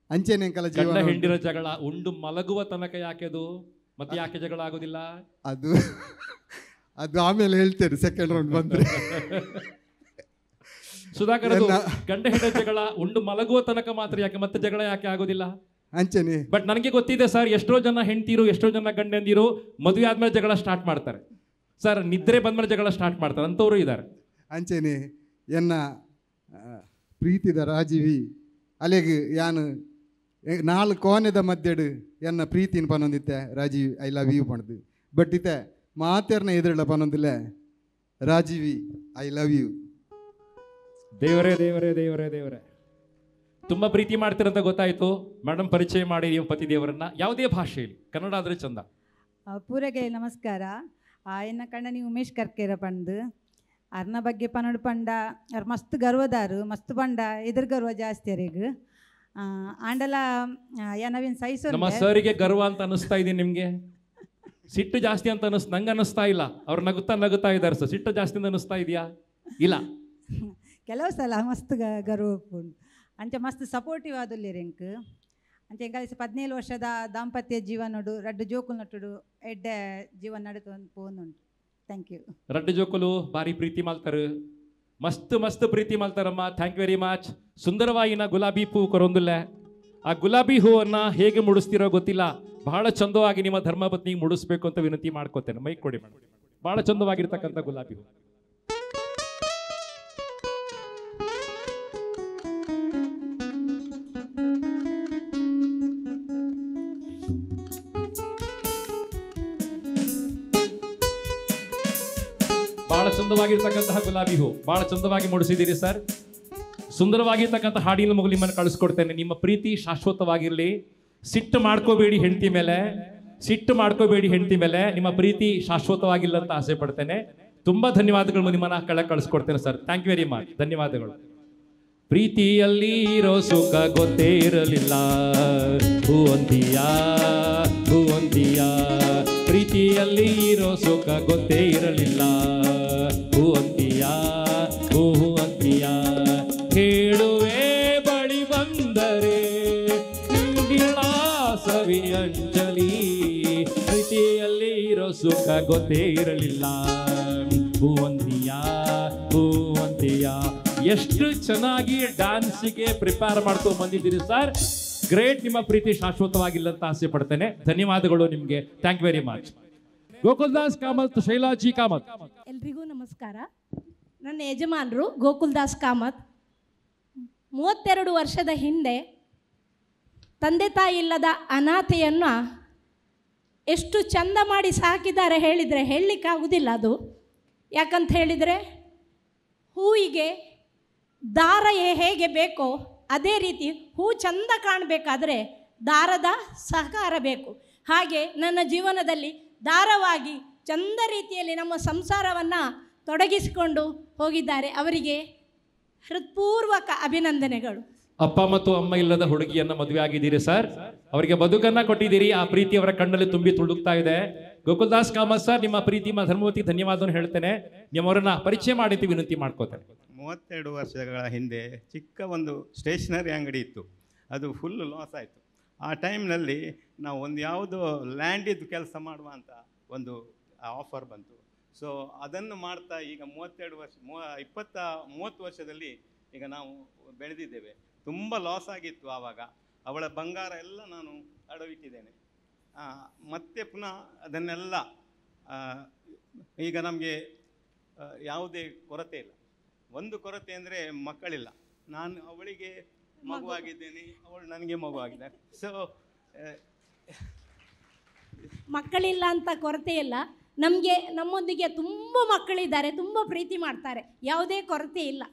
Speaker 9: ಅಂಚೆನೆ ಎಂಕಲ ಜೀವನ
Speaker 2: ಹೆಂಡಿರ ಜಗಳ ಉಂಡು ಮಲಗುವ ತನಕ ಯಾಕೆದು, ಮತ್ತೆ ಯಾಕೆ ಜಗಳ ಆಗೋದಿಲ್ಲ?
Speaker 9: ಅದು ಆಮೇಲೆ ಹೇಳ್ತೇನೆ, ಸೆಕೆಂಡ್ ರೌಂಡ್ ಬಂದ್ರೆ.
Speaker 2: ಸುಧಾಕರ್, ಗಂಡ ಹೆಂಡ ಜಗಳ ಉಂಡು ಮಲಗುವ ತನಕ ಮಾತ್ರ ಯಾಕೆ, ಮತ್ತೆ ಜಗಳ ಯಾಕೆ ಆಗೋದಿಲ್ಲ?
Speaker 9: ಅಂಚೆನೆ.
Speaker 2: ಬಟ್ ನನಗೆ ಗೊತ್ತಿದೆ ಸರ್, ಎಷ್ಟೋ ಜನ ಹೆಂಡ್ತಿರು, ಎಷ್ಟೋ ಜನ ಗಂಡಂದಿರು ಮದುವೆ ಆದ್ಮೇಲೆ ಜಗಳ ಸ್ಟಾರ್ಟ್ ಮಾಡ್ತಾರೆ ಸರ್. ನಿದ್ರೆ ಬಂದ್ಮೇಲೆ ಜಗಳ ಸ್ಟಾರ್ಟ್ ಮಾಡ್ತಾರೆ, ಅಂತವರು ಇದ್ದಾರೆ.
Speaker 9: ಅಂಚೆನೆ ಎನ್ನ ಪ್ರೀತಿದ ರಾಜೀವಿ ಅಲೆಗ್ ಯಾನು 4 ಕೋನೆದ ಮಧ್ಯಡು ಎನ್ನ ಪ್ರೀತಿನ ಪನೊಂದಿತ್ತೆ Rajeevi I love you ಪಣದು. But ಇತ್ತೆ ಮಾತೇರ್ನ ಎದುರುಳ ಪನೊಂದಿಲ್ಲ ರಾಜೀವಿ ಐ ಲವ್ ಯು.
Speaker 2: ದೇವರೇ ದೇವರೇ ದೇವರೇ ದೇವರೇ, ತುಂಬಾ ಪ್ರೀತಿ ಮಾಡ್ತೀರಂತ ಗೊತ್ತಾಯ್ತು. ಮೇಡಮ್, ಪರಿಚಯ ಮಾಡಿ ನೀವು ಪತಿ ದೇವರನ್ನ ಯಾವುದೇ ಭಾಷೆಯಲ್ಲಿ, ಕನ್ನಡ ಆದ್ರೆ ಚಂದ.
Speaker 10: ಪೂರಗೆ ನಮಸ್ಕಾರ. ಎನ್ನ ಕಂಡ ನೀವು ಉಮೇಶ್ ಕರ್ಕೇರ ಪಂಡ್ ಅರ್ನ ಬಗ್ಗೆ ಪನ್ನಡು ಪಂಡ ಅವ್ರು ಮಸ್ತ್ ಗರ್ವದಾರು, ಮಸ್ತ್ ಪಂಡ ಎದುರು ಗರ್ವ ಜಾಸ್ತಿ ಅವ್ರಿಗೆ ಆಂಡಲ ಏನವಿನ ಸೈಸು.
Speaker 2: ನಮ್ಮ ಸರಿಗೆ ಗರ್ವ ಅಂತ ಅನಿಸ್ತಾ ಇದೀನಿ ನಿಮ್ಗೆ? ಸಿಟ್ಟು ಜಾಸ್ತಿ ಅಂತ ನಂಗೆ ಅನಿಸ್ತಾ ಇಲ್ಲ. ಅವ್ರು ನಗುತ್ತಾ ಇದ್ದಾರೆ ಸರ್. ಸಿಟ್ಟು ಜಾಸ್ತಿ ಅಂತ ಅನಿಸ್ತಾ ಇದೆಯಾ? ಇಲ್ಲ,
Speaker 10: ಕೆಲವು ಸಲ ಮಸ್ತ್ ಗರ್ವ ಉಂಟು. ಅಂಚ ಮಸ್ತ್ ಸಪೋರ್ಟಿವ್ ಆದಲ್ಲಿ ರೆಂಕ್ ಅಂಚ ಎಂಕಲಿಸಿ 17 ವರ್ಷದ ದಾಂಪತ್ಯ ಜೀವನಡು ರಡ್ಡು ಜೋಕುಲು ನಟ್ಟುಡು ಎಡ್ಡೆ ಜೀವನ ನಡೀತು ಪೋನುಂಟು. Thank you.
Speaker 2: ರಡ್ಡು ಜೋಕುಲು ಭಾರಿ ಪ್ರೀತಿ ಮಾಡ್ತಾರೆ, ಮಸ್ತ್ ಪ್ರೀತಿ ಮಾಡ್ತಾರಮ್ಮ. Thank very much. ಸುಂದರವಾಗಿನ ಗುಲಾಬಿ ಹೂ ಕೊರೊಂದಿಲ್ಲ. ಆ ಗುಲಾಬಿ ಹೂವನ್ನ ಹೇಗೆ ಮುಡಿಸ್ತಿರೋ ಗೊತ್ತಿಲ್ಲ, ಬಹಳ ಚಂದವಾಗಿ ನಿಮ್ಮ ಧರ್ಮಪತ್ನಿಗೆ ಮುಡಿಸ್ಬೇಕು ಅಂತ ವಿನಂತಿ ಮಾಡ್ಕೋತೇನೆ. ಮೈಕ್ ಕೊಡಿ ಮೇಡಮ್. ಬಹಳ ಚಂದವಾಗಿರ್ತಕ್ಕಂಥ ಗುಲಾಬಿ ಹೂ. ಬಹಳ ಸುಂದರವಾಗಿರ್ತಕ್ಕಂತಹ ಗುಲಾಬಿ ಹೂ ಬಹಳ ಚಂದವಾಗಿ ಮೂಡಿಸಿದ್ದೀರಿ ಸರ್. ಸುಂದರವಾಗಿರ್ತಕ್ಕಂಥ ಹಾಡಿನ ಮಗು ನಿಮ್ಮನ್ನು ಕಳಿಸ್ಕೊಡ್ತೇನೆ. ನಿಮ್ಮ ಪ್ರೀತಿ ಶಾಶ್ವತವಾಗಿರಲಿ. ಸಿಟ್ಟು ಮಾಡ್ಕೋಬೇಡಿ ಹೆಂಡತಿ ಮೇಲೆ, ಸಿಟ್ಟು ಮಾಡ್ಕೋಬೇಡಿ ಹೆಂಡತಿ ಮೇಲೆ. ನಿಮ್ಮ ಪ್ರೀತಿ ಶಾಶ್ವತವಾಗಿಲ್ಲ ಅಂತ ಆಸೆ ಪಡ್ತೇನೆ. ತುಂಬಾ ಧನ್ಯವಾದಗಳು. ನಿಮ್ಮನ್ನ ಕೆಳಗೆ ಕಳಿಸ್ಕೊಡ್ತೇನೆ sir. Thank you very much. ಧನ್ಯವಾದಗಳು. ಪ್ರೀತಿಯಲ್ಲಿ ಇರೋ ಸುಖ ಗೊತ್ತೇ ಇರಲಿಲ್ಲ, ಹೂವಂತಿಯ ಹೂವಂತಿಯ. ಪ್ರೀತಿಯಲ್ಲಿ ಇರೋ ಸುಖ ಗೊತ್ತೇ ಇರಲಿಲ್ಲ, ಹೂವಂತಿಯ ಹೂವಂತಿಯ. ಹೇಳುವೆ ಬಳಿ ಬಂದರೆ ಸವಿ ಅಂಜಲಿ. ಪ್ರೀತಿಯಲ್ಲಿ ಇರೋ ಸುಖ ಗೊತ್ತೇ ಇರಲಿಲ್ಲ, ಹೂವಂತಿಯ ಹೂವಂತಿಯ. ಎಷ್ಟು ಚೆನ್ನಾಗಿ ಡ್ಯಾನ್ಸಿಗೆ ಪ್ರಿಪೇರ್ ಮಾಡ್ಕೊಂಡು ಬಂದಿದ್ದೀರಿ ಸರ್. ಗ್ರೇಟ್. ನಿಮ್ಮ ಪ್ರೀತಿ ಶಾಶ್ವತವಾಗಿಲ್ಲ ಅಂತ ಆಸೆ ಪಡ್ತೇನೆ. ಧನ್ಯವಾದಗಳು ನಿಮಗೆ. Thank you very much. Gokuldas Kamath, Shailaji Kamath.
Speaker 11: ಎಲ್ರಿಗೂ ನಮಸ್ಕಾರ. ನನ್ನ ಯಜಮಾನರು ಗೋಕುಲ್ದಾಸ್ ಕಾಮತ್. 32 ವರ್ಷದ ಹಿಂದೆ ತಂದೆ ತಾಯಿ ಇಲ್ಲದ ಅನಾಥೆಯನ್ನು ಎಷ್ಟು ಚಂದ ಮಾಡಿ ಸಾಕಿದ್ದಾರೆ ಹೇಳಿದರೆ ಹೇಳಲಿಕ್ಕಾಗೋದಿಲ್ಲ ಅದು. ಯಾಕಂತ ಹೇಳಿದರೆ ಹೂವಿಗೆ ದಾರ ಹೇಗೆ ಬೇಕೋ ಅದೇ ರೀತಿ ಹೂ ಚಂದ ಕಾಣಬೇಕಾದ್ರೆ ದಾರದ ಸಹಕಾರ ಬೇಕು. ಹಾಗೆ ನನ್ನ ಜೀವನದಲ್ಲಿ ದಾರವಾಗಿ ಚಂದ ರೀತಿಯಲ್ಲಿ ನಮ್ಮ ಸಂಸಾರವನ್ನು ತೊಡಗಿಸಿಕೊಂಡು ಹೋಗಿದ್ದಾರೆ. ಅವರಿಗೆ ಹೃತ್ಪೂರ್ವಕ ಅಭಿನಂದನೆಗಳು.
Speaker 2: ಅಪ್ಪ ಮತ್ತು ಅಮ್ಮ ಇಲ್ಲದ ಹುಡುಗಿಯನ್ನ ಮದುವೆ ಆಗಿದ್ದೀರಿ ಸರ್. ಅವರಿಗೆ ಬದುಕನ್ನ ಕೊಟ್ಟಿದ್ದೀರಿ. ಆ ಪ್ರೀತಿ ಅವರ ಕಣ್ಣಲ್ಲಿ ತುಂಬಿ ತುಳುಕ್ತಾ ಇದೆ. ಗೋಕುಲ್ದಾಸ್ ಕಾಮತ್ ಸರ್, ನಿಮ್ಮ ಪ್ರೀತಿ ಧರ್ಮವತಿ ಧನ್ಯವಾದವನ್ನು ಹೇಳ್ತೇನೆ. ನಿಮ್ಮವರನ್ನ ಪರಿಚಯ ಮಾಡಿದ್ದು ವಿನಂತಿ ಮಾಡ್ಕೋತೇನೆ.
Speaker 12: 32 ವರ್ಷಗಳ ಹಿಂದೆ ಚಿಕ್ಕ ಒಂದು ಸ್ಟೇಷನರಿ ಅಂಗಡಿ ಇತ್ತು. ಅದು ಫುಲ್ ಲಾಸ್ ಆಯಿತು. ಆ ಟೈಮ್ನಲ್ಲಿ ನಾವು ಒಂದು ಯಾವುದೋ ಲ್ಯಾಂಡಿದ್ದು ಕೆಲಸ ಮಾಡುವ ಅಂತ ಒಂದು ಆಫರ್ ಬಂತು. ಸೊ ಅದನ್ನು ಮಾಡ್ತಾ ಈಗ 30 ವರ್ಷದಲ್ಲಿ ಈಗ ನಾವು ಬೆಳೆದಿದ್ದೇವೆ. ತುಂಬ ಲಾಸ್ ಆಗಿತ್ತು ಆವಾಗ. ಅವಳ ಬಂಗಾರ ಎಲ್ಲ ನಾನು ಅಡವಿಟ್ಟಿದ್ದೇನೆ. ಮತ್ತೆ ಪುನಃ ಅದನ್ನೆಲ್ಲ ಈಗ ನಮಗೆ ಯಾವುದೇ ಕೊರತೆ ಇಲ್ಲ. ಒಂದು ಕೊರತೆ ಅಂದರೆ ಮಕ್ಕಳಿಲ್ಲ. ನಾನು ಅವಳಿಗೆ ಮಗುವಾಗಿದ್ದೇನೆ, ಅವಳು ನನಗೆ ಮಗುವಾಗಿದ್ದಾರೆ. ಸೊ
Speaker 11: ಮಕ್ಕಳಿಲ್ಲ ಅಂತ ಕೊರತೆ ಇಲ್ಲ. ನಮ್ಮೊಂದಿಗೆ ತುಂಬ ಮಕ್ಕಳಿದ್ದಾರೆ, ತುಂಬ ಪ್ರೀತಿ ಮಾಡ್ತಾರೆ, ಯಾವುದೇ ಕೊರತೆ ಇಲ್ಲ.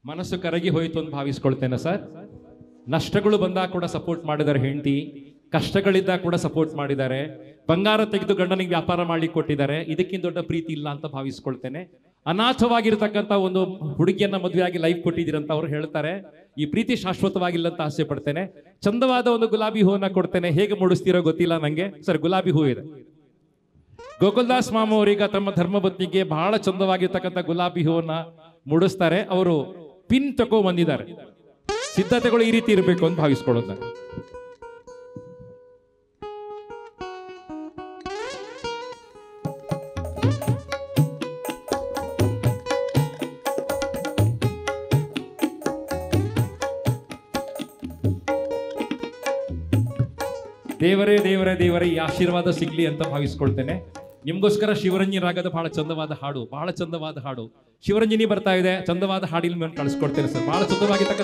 Speaker 2: ಮನಸ್ಸು ಕರಗಿ ಹೋಯಿತು ಅಂತ ಭಾವಿಸ್ಕೊಳ್ತೇನೆ ಸರ್. ನಷ್ಟಗಳು ಬಂದಾಗ ಕೂಡ ಸಪೋರ್ಟ್ ಮಾಡಿದ್ದಾರೆ ಹೆಂಡತಿ, ಕಷ್ಟಗಳಿದ್ದಾಗ ಕೂಡ ಸಪೋರ್ಟ್ ಮಾಡಿದ್ದಾರೆ. ಬಂಗಾರ ತೆಗೆದು ಗಂಡನಿಗೆ ವ್ಯಾಪಾರ ಮಾಡ್ಲಿಕ್ಕೆ ಕೊಟ್ಟಿದ್ದಾರೆ. ಇದಕ್ಕಿಂತ ದೊಡ್ಡ ಪ್ರೀತಿ ಇಲ್ಲ ಅಂತ ಭಾವಿಸ್ಕೊಳ್ತೇನೆ. ಅನಾಥವಾಗಿರ್ತಕ್ಕಂಥ ಒಂದು ಹುಡುಗಿಯನ್ನ ಮದುವೆಯಾಗಿ ಲೈಫ್ ಕೊಟ್ಟಿದ್ದೀರಂತ ಅವ್ರು ಹೇಳ್ತಾರೆ. ಈ ಪ್ರೀತಿ ಶಾಶ್ವತವಾಗಿಲ್ಲ ಅಂತ ಆಸೆ ಪಡ್ತೇನೆ. ಚಂದವಾದ ಒಂದು ಗುಲಾಬಿ ಹೂವನ್ನ ಕೊಡ್ತೇನೆ. ಹೇಗೆ ಮೂಡಿಸ್ತೀರೋ ಗೊತ್ತಿಲ್ಲ ನಂಗೆ ಸರ್. ಗುಲಾಬಿ ಹೂ ಇದೆ. ಗೋಕುಲ್ದಾಸ್ ಮಾಮ ಅವರೀಗ ತಮ್ಮ ಧರ್ಮಪತ್ನಿಗೆ ಬಹಳ ಚಂದವಾಗಿರ್ತಕ್ಕಂಥ ಗುಲಾಬಿ ಹೂವನ್ನ ಮೂಡಿಸ್ತಾರೆ. ಅವರು ಪಿನ್ ತಗೋ ಬಂದಿದ್ದಾರೆ. ಸಿದ್ಧತೆಗಳು ಈ ರೀತಿ ಇರಬೇಕು ಅಂತ ಭಾವಿಸ್ಕೊಳ್ಳೋದು. ದೇವರೇ ದೇವರೇ ದೇವರೇ ಈ ಆಶೀರ್ವಾದ ಸಿಗ್ಲಿ ಅಂತ ಭಾವಿಸ್ಕೊಳ್ತೇನೆ. ನಿಮ್ಗೋಸ್ಕರ ಶಿವರಂಜನಿ ರಾಗದ ಬಹಳ ಚಂದವಾದ ಹಾಡು, ಬಹಳ ಚಂದವಾದ ಹಾಡು. ಶಿವರಂಜನಿ ಬರ್ತಾ ಇದೆ. ಚಂದವಾದ ಹಾಡಿನ ಮೇಲೆ ಕಳಿಸ್ಕೊಡ್ತೇನೆ ಸರ್. ಬಹಳ ಚಂದವಾಗಿರ್ತಕ್ಕ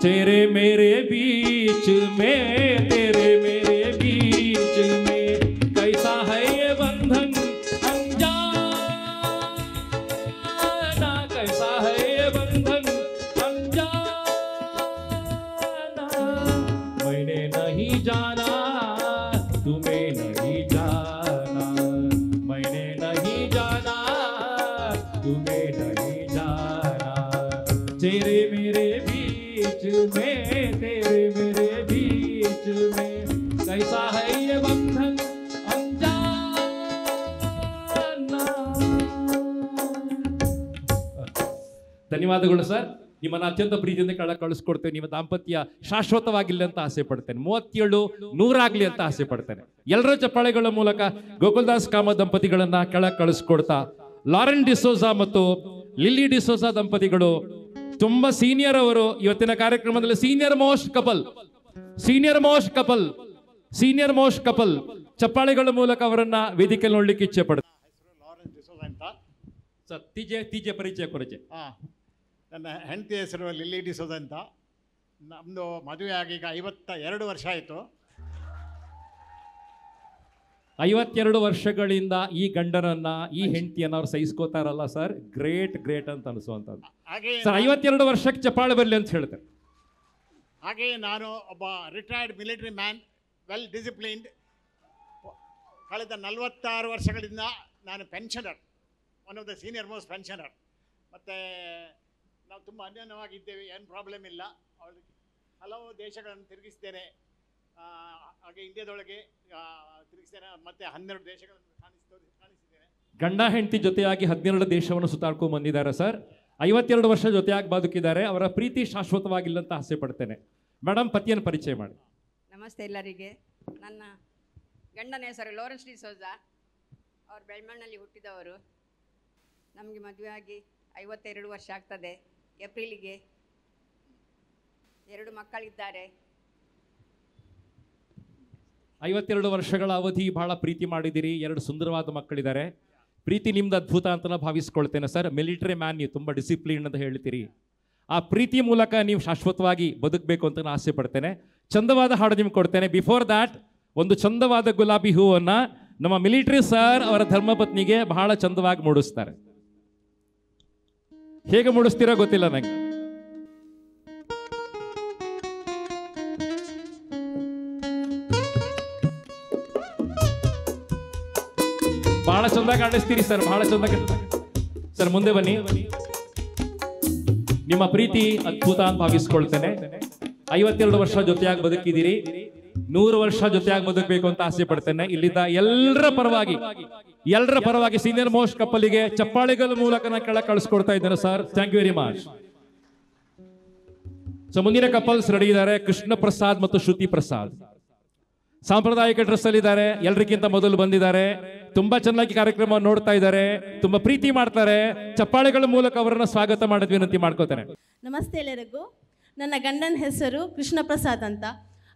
Speaker 2: तेरे मेरे बीच में, तेरे मेरे बीच में कैसा है ये बंधन अनजाना, कैसा है ये बंधन अनजाना. मैंने नहीं जाना, तुम्हें नहीं जाना, मैंने नहीं जाना, तुम्हें नहीं जाना. तेरे मेरे बीच में, तेरे मेरे बीच में कैसा है ये बंधन अनजाना. ಧನ್ಯವಾದಗಳು ಸರ್. ನಿಮ್ಮನ್ನ ಅತ್ಯಂತ ಪ್ರೀತಿಯಿಂದ ಕಳಿಸ್ಕೊಡ್ತೇವೆ. ನಿಮ್ಮ ದಾಂಪತ್ಯ ಶಾಶ್ವತವಾಗಿಲ್ಲ ಅಂತ ಆಸೆ ಪಡ್ತೇನೆ. 37 100 ಅಂತ ಆಸೆ ಪಡ್ತೇನೆ. ಎಲ್ಲರ ಚಪ್ಪಾಳೆಗಳ ಮೂಲಕ ಗೋಕುಲ್ದಾಸ್ ಕಾಮತ್ ದಂಪತಿಗಳನ್ನ ಕಳಿಸ್ಕೊಡ್ತಾ, ಲಾರೆನ್ ಡಿಸೋಜಾ ಮತ್ತು ಲಿಲ್ಲಿ ಡಿಸೋಜಾ ದಂಪತಿಗಳು ತುಂಬಾ ಸೀನಿಯರ್ ಅವರು. ಇವತ್ತಿನ ಕಾರ್ಯಕ್ರಮದಲ್ಲಿ ಸೀನಿಯರ್ ಮೋಸ್ಟ್ ಕಪಲ್ ಚಪ್ಪಾಳೆಗಳ ಮೂಲಕ ಅವರನ್ನ ವೇದಿಕೆ ನೋಡ್ಲಿಕ್ಕೆ ಇಚ್ಛೆ ಪಡ್ತಾರೆ. ಸರ್ ತೀಜೆ ಪರಿಚಯ ಕೊರಚೆ.
Speaker 13: ನನ್ನ ಹೆಂಡತಿ ಹೆಸರು ಲಿಲ್ಲಿ ಡಿಸೋಜ ಅಂತ. ನಮ್ಮದು ಮದುವೆ ಆಗಿ ಈಗ 52 ವರ್ಷ ಆಯಿತು.
Speaker 2: 52 ವರ್ಷಗಳಿಂದ ಈ ಗಂಡನನ್ನ ಈ ಹೆಂಡತಿಯನ್ನ ಅವ್ರು ಸಹಿಸ್ಕೋತಾರಲ್ಲ ಸರ್, ಗ್ರೇಟ್ ಅಂತ ಅನಿಸುವಂಥದ್ದು ಸರ್. 52 ವರ್ಷಕ್ಕೆ ಚಪ್ಪಾಳೆ ಬರಲಿ ಅಂತ ಹೇಳ್ತಾರೆ.
Speaker 13: ಹಾಗೆಯೇ ನಾನು ಒಬ್ಬ retired military man, well disciplined. ಕಳೆದ 46 ವರ್ಷಗಳಿಂದ ನಾನು pensioner, one of the senior most pensioner. ಮತ್ತು ನಾವು ತುಂಬ ಅನ್ಯೋನ್ಯವಾಗಿದ್ದೇವೆ, ಏನು ಪ್ರಾಬ್ಲಮ್ ಇಲ್ಲ. ಅವಳಿಗೆ ಹಲವು ದೇಶಗಳನ್ನು ತಿರುಗಿಸ್ತೇನೆ, ಹಾಗೆ ಇಂಡಿಯಾದೊಳಗೆ ತಿರುಗಿಸ್ತೇನೆ, ಮತ್ತು 12 ದೇಶಗಳನ್ನು ಕಾಣಿಸಿದ್ದೇನೆ.
Speaker 2: ಗಂಡ ಹೆಂಡತಿ ಜೊತೆಯಾಗಿ 12 ದೇಶವನ್ನು ಸುತ್ತಾಡ್ಕೊಂಡು ಬಂದಿದ್ದಾರೆ ಸರ್. 52 ವರ್ಷ ಜೊತೆಯಾಗಿ ಬದುಕಿದ್ದಾರೆ. ಅವರ ಪ್ರೀತಿ ಶಾಶ್ವತವಾಗಿಲ್ಲ ಅಂತ ಆಸೆ ಪಡ್ತೇನೆ. ಮೇಡಮ್, ಪತಿಯನ್ನು ಪರಿಚಯ ಮಾಡಿ.
Speaker 14: ನಮಸ್ತೆ ಎಲ್ಲರಿಗೆ. ನನ್ನ ಗಂಡನ ಹೆಸರು ಲಾರೆನ್ಸ್ ಡಿ ಸೋಜಾ. ಅವರು ಬೆಳ್ಮಣ್ಣಲ್ಲಿ ಹುಟ್ಟಿದವರು. ನಮಗೆ ಮದುವೆ ಆಗಿ 52 ವರ್ಷ ಆಗ್ತದೆ. ಏಪ್ರಿಲಿಗೆ 2 ಮಕ್ಕಳಿದ್ದಾರೆ.
Speaker 2: 52 ವರ್ಷಗಳ ಅವಧಿ ಬಹಳ ಪ್ರೀತಿ ಮಾಡಿದ್ದೀರಿ. 2 ಸುಂದರವಾದ ಮಕ್ಕಳಿದ್ದಾರೆ. ಪ್ರೀತಿ ನಿಮ್ದು ಅದ್ಭುತ ಅಂತ ಭಾವಿಸ್ಕೊಳ್ತೇನೆ ಸರ್. ಮಿಲಿಟರಿ ಮ್ಯಾನ್, ನೀವು ತುಂಬ ಡಿಸಿಪ್ಲಿನ್ ಅಂತ ಹೇಳ್ತೀರಿ. ಆ ಪ್ರೀತಿ ಮೂಲಕ ನೀವು ಶಾಶ್ವತವಾಗಿ ಬದುಕಬೇಕು ಅಂತ ನಾನು ಆಸೆ ಪಡ್ತೇನೆ. ಚಂದವಾದ ಹಾಡು ನಿಮ್ಗೆ ಕೊಡ್ತೇನೆ. ಬಿಫೋರ್ ದ್ಯಾಟ್ ಒಂದು ಚಂದವಾದ ಗುಲಾಬಿ ಹೂವನ್ನು ನಮ್ಮ ಮಿಲಿಟರಿ ಸರ್ ಅವರ ಧರ್ಮಪತ್ನಿಗೆ ಬಹಳ ಚಂದವಾಗಿ ಮೂಡಿಸ್ತಾರೆ. ಹೇಗೆ ಮೂಡಿಸ್ತೀರೋ ಗೊತ್ತಿಲ್ಲ ನನಗೆ. ಬಹಳ ಚಂದ ಕಾಣಿಸ್ತೀರಿ ಸರ್, ಬಹಳ ಚಂದ. ಸರ್ ಮುಂದೆ ಬನ್ನಿ. ನಿಮ್ಮ ಪ್ರೀತಿ ಅದ್ಭುತ ಅಂತ ಭಾವಿಸ್ಕೊಳ್ತೇನೆ. 52 ವರ್ಷ ಜೊತೆಯಾಗಿ ಬದುಕಿದ್ದೀರಿ. 100 ವರ್ಷ ಜೊತೆಯಾಗಿ ಬದುಕಬೇಕು ಅಂತ ಆಸೆ ಪಡ್ತೇನೆ. ಇಲ್ಲಿದ್ದ ಎಲ್ಲರ ಪರವಾಗಿ ಸೀನಿಯರ್ ಮೋಸ್ಟ್ ಕಪ್ಪಲಿಗೆ ಚಪ್ಪಾಳೆಗಳ ಮೂಲಕ ನಾನು ಕೆಳಗೆ ಕಳಿಸ್ಕೊಡ್ತಾ ಇದ್ದೇನೆ sir. Thank you very much. So ಮುಂದಿನ ಕಪಲ್ಸ್ ರೆಡಿ ಇದ್ದಾರೆ. ಕೃಷ್ಣ ಪ್ರಸಾದ್ ಮತ್ತು ಶ್ರುತಿ ಪ್ರಸಾದ್ ಸಾಂಪ್ರದಾಯಿಕ ಡ್ರೆಸ್ ಅಲ್ಲಿ ಇದ್ದಾರೆ. ಎಲ್ರಿಗಿಂತ ಮೊದಲು ಬಂದಿದ್ದಾರೆ. ತುಂಬಾ ಚೆನ್ನಾಗಿ ಕಾರ್ಯಕ್ರಮ ನೋಡ್ತಾ ಇದ್ದಾರೆ. ತುಂಬಾ ಪ್ರೀತಿ ಮಾಡ್ತಾರೆ. ಚಪ್ಪಾಳೆಗಳ ಮೂಲಕ ಅವರನ್ನ ಸ್ವಾಗತ ಮಾಡೋದು ವಿನಂತಿ ಮಾಡ್ಕೋತಾರೆ.
Speaker 15: ನಮಸ್ತೆ ಎಲ್ಲರಿಗೂ. ನನ್ನ ಗಂಡನ ಹೆಸರು ಕೃಷ್ಣ ಪ್ರಸಾದ್ ಅಂತ.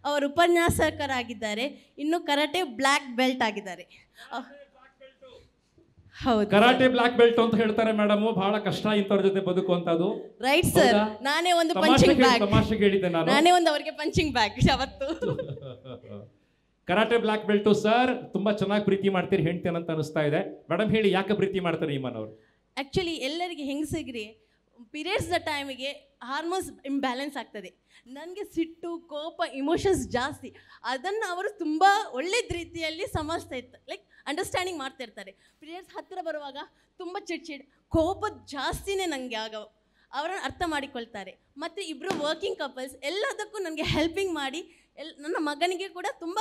Speaker 15: ಅವರು ಉಪನ್ಯಾಸಕರಾಗಿದ್ದಾರೆ. ಇನ್ನು ಕರಾಟೆ ಬ್ಲ್ಯಾಕ್ ಬೆಲ್ಟ್ ಆಗಿದ್ದಾರೆ. ಹೌದು,
Speaker 2: ಕರಾಟೆ ಬ್ಲ್ಯಾಕ್ ಬೆಲ್ಟ್ ಅಂತ ಹೇಳ್ತಾರೆ ಮೇಡಮ್. ಬಹಳ ಕಷ್ಟ ಇಂಥವ್ರ ಜೊತೆ ಬದುಕುವಂತದ್ದು.
Speaker 15: Right sir. ನಾನೇ ಒಂದು ಪಂಚಿಂಗ್ ಬ್ಯಾಗ್,
Speaker 2: ತಮಾಷೆಗೆ ಹೇಳಿದ್ದೆ ನಾನು.
Speaker 15: ನಾನೇ ಒಂದು ಅವರಿಗೆ ಪಂಚಿಂಗ್ ಬ್ಯಾಗ್ ಯಾವತ್ತು.
Speaker 2: Karate black belt sir. ತುಂಬಾ ಚೆನ್ನಾಗಿ ಪ್ರೀತಿ ಮಾಡ್ತೀರಿ ಹೆಂಡತಿ ಅಂತ ಅನಿಸ್ತಾ ಇದೆ. ಮೇಡಮ್ ಹೇಳಿ, ಯಾಕೆ ಪ್ರೀತಿ ಮಾಡ್ತಾರೆ ನಿಮ್ಮನವರು?
Speaker 15: ಆ್ಯಕ್ಚುಲಿ ಎಲ್ಲರಿಗೆ ಹೆಂಗಸಿಗ್ರಿ ಪೀರಿಯಡ್ಸ್ದ ಟೈಮಿಗೆ ಹಾರ್ಮೋನ್ಸ್ ಇಂಬ್ಯಾಲೆನ್ಸ್ ಆಗ್ತದೆ. ನನಗೆ ಸಿಟ್ಟು, ಕೋಪ, ಇಮೋಷನ್ಸ್ ಜಾಸ್ತಿ. ಅದನ್ನು ಅವರು ತುಂಬ ಒಳ್ಳೆಯ ರೀತಿಯಲ್ಲಿ ಸಮಸ್ಯೆ ಇತ್ತು, ಲೈಕ್ ಅಂಡರ್ಸ್ಟ್ಯಾಂಡಿಂಗ್ ಮಾಡ್ತಿರ್ತಾರೆ. ಪೀರಿಯಡ್ಸ್ ಹತ್ತಿರ ಬರುವಾಗ ತುಂಬ ಚಿಡ್ಚಿಡ್, ಕೋಪ ಜಾಸ್ತಿನೇ ನನಗೆ ಆಗವು. ಅವರನ್ನು ಅರ್ಥ ಮಾಡಿಕೊಳ್ತಾರೆ. ಮತ್ತು ಇಬ್ಬರು ವರ್ಕಿಂಗ್ ಕಪಲ್ಸ್, ಎಲ್ಲದಕ್ಕೂ ನನಗೆ ಹೆಲ್ಪಿಂಗ್ ಮಾಡಿ ನನ್ನ ಮಗನಿಗೆ ಕೂಡ ತುಂಬ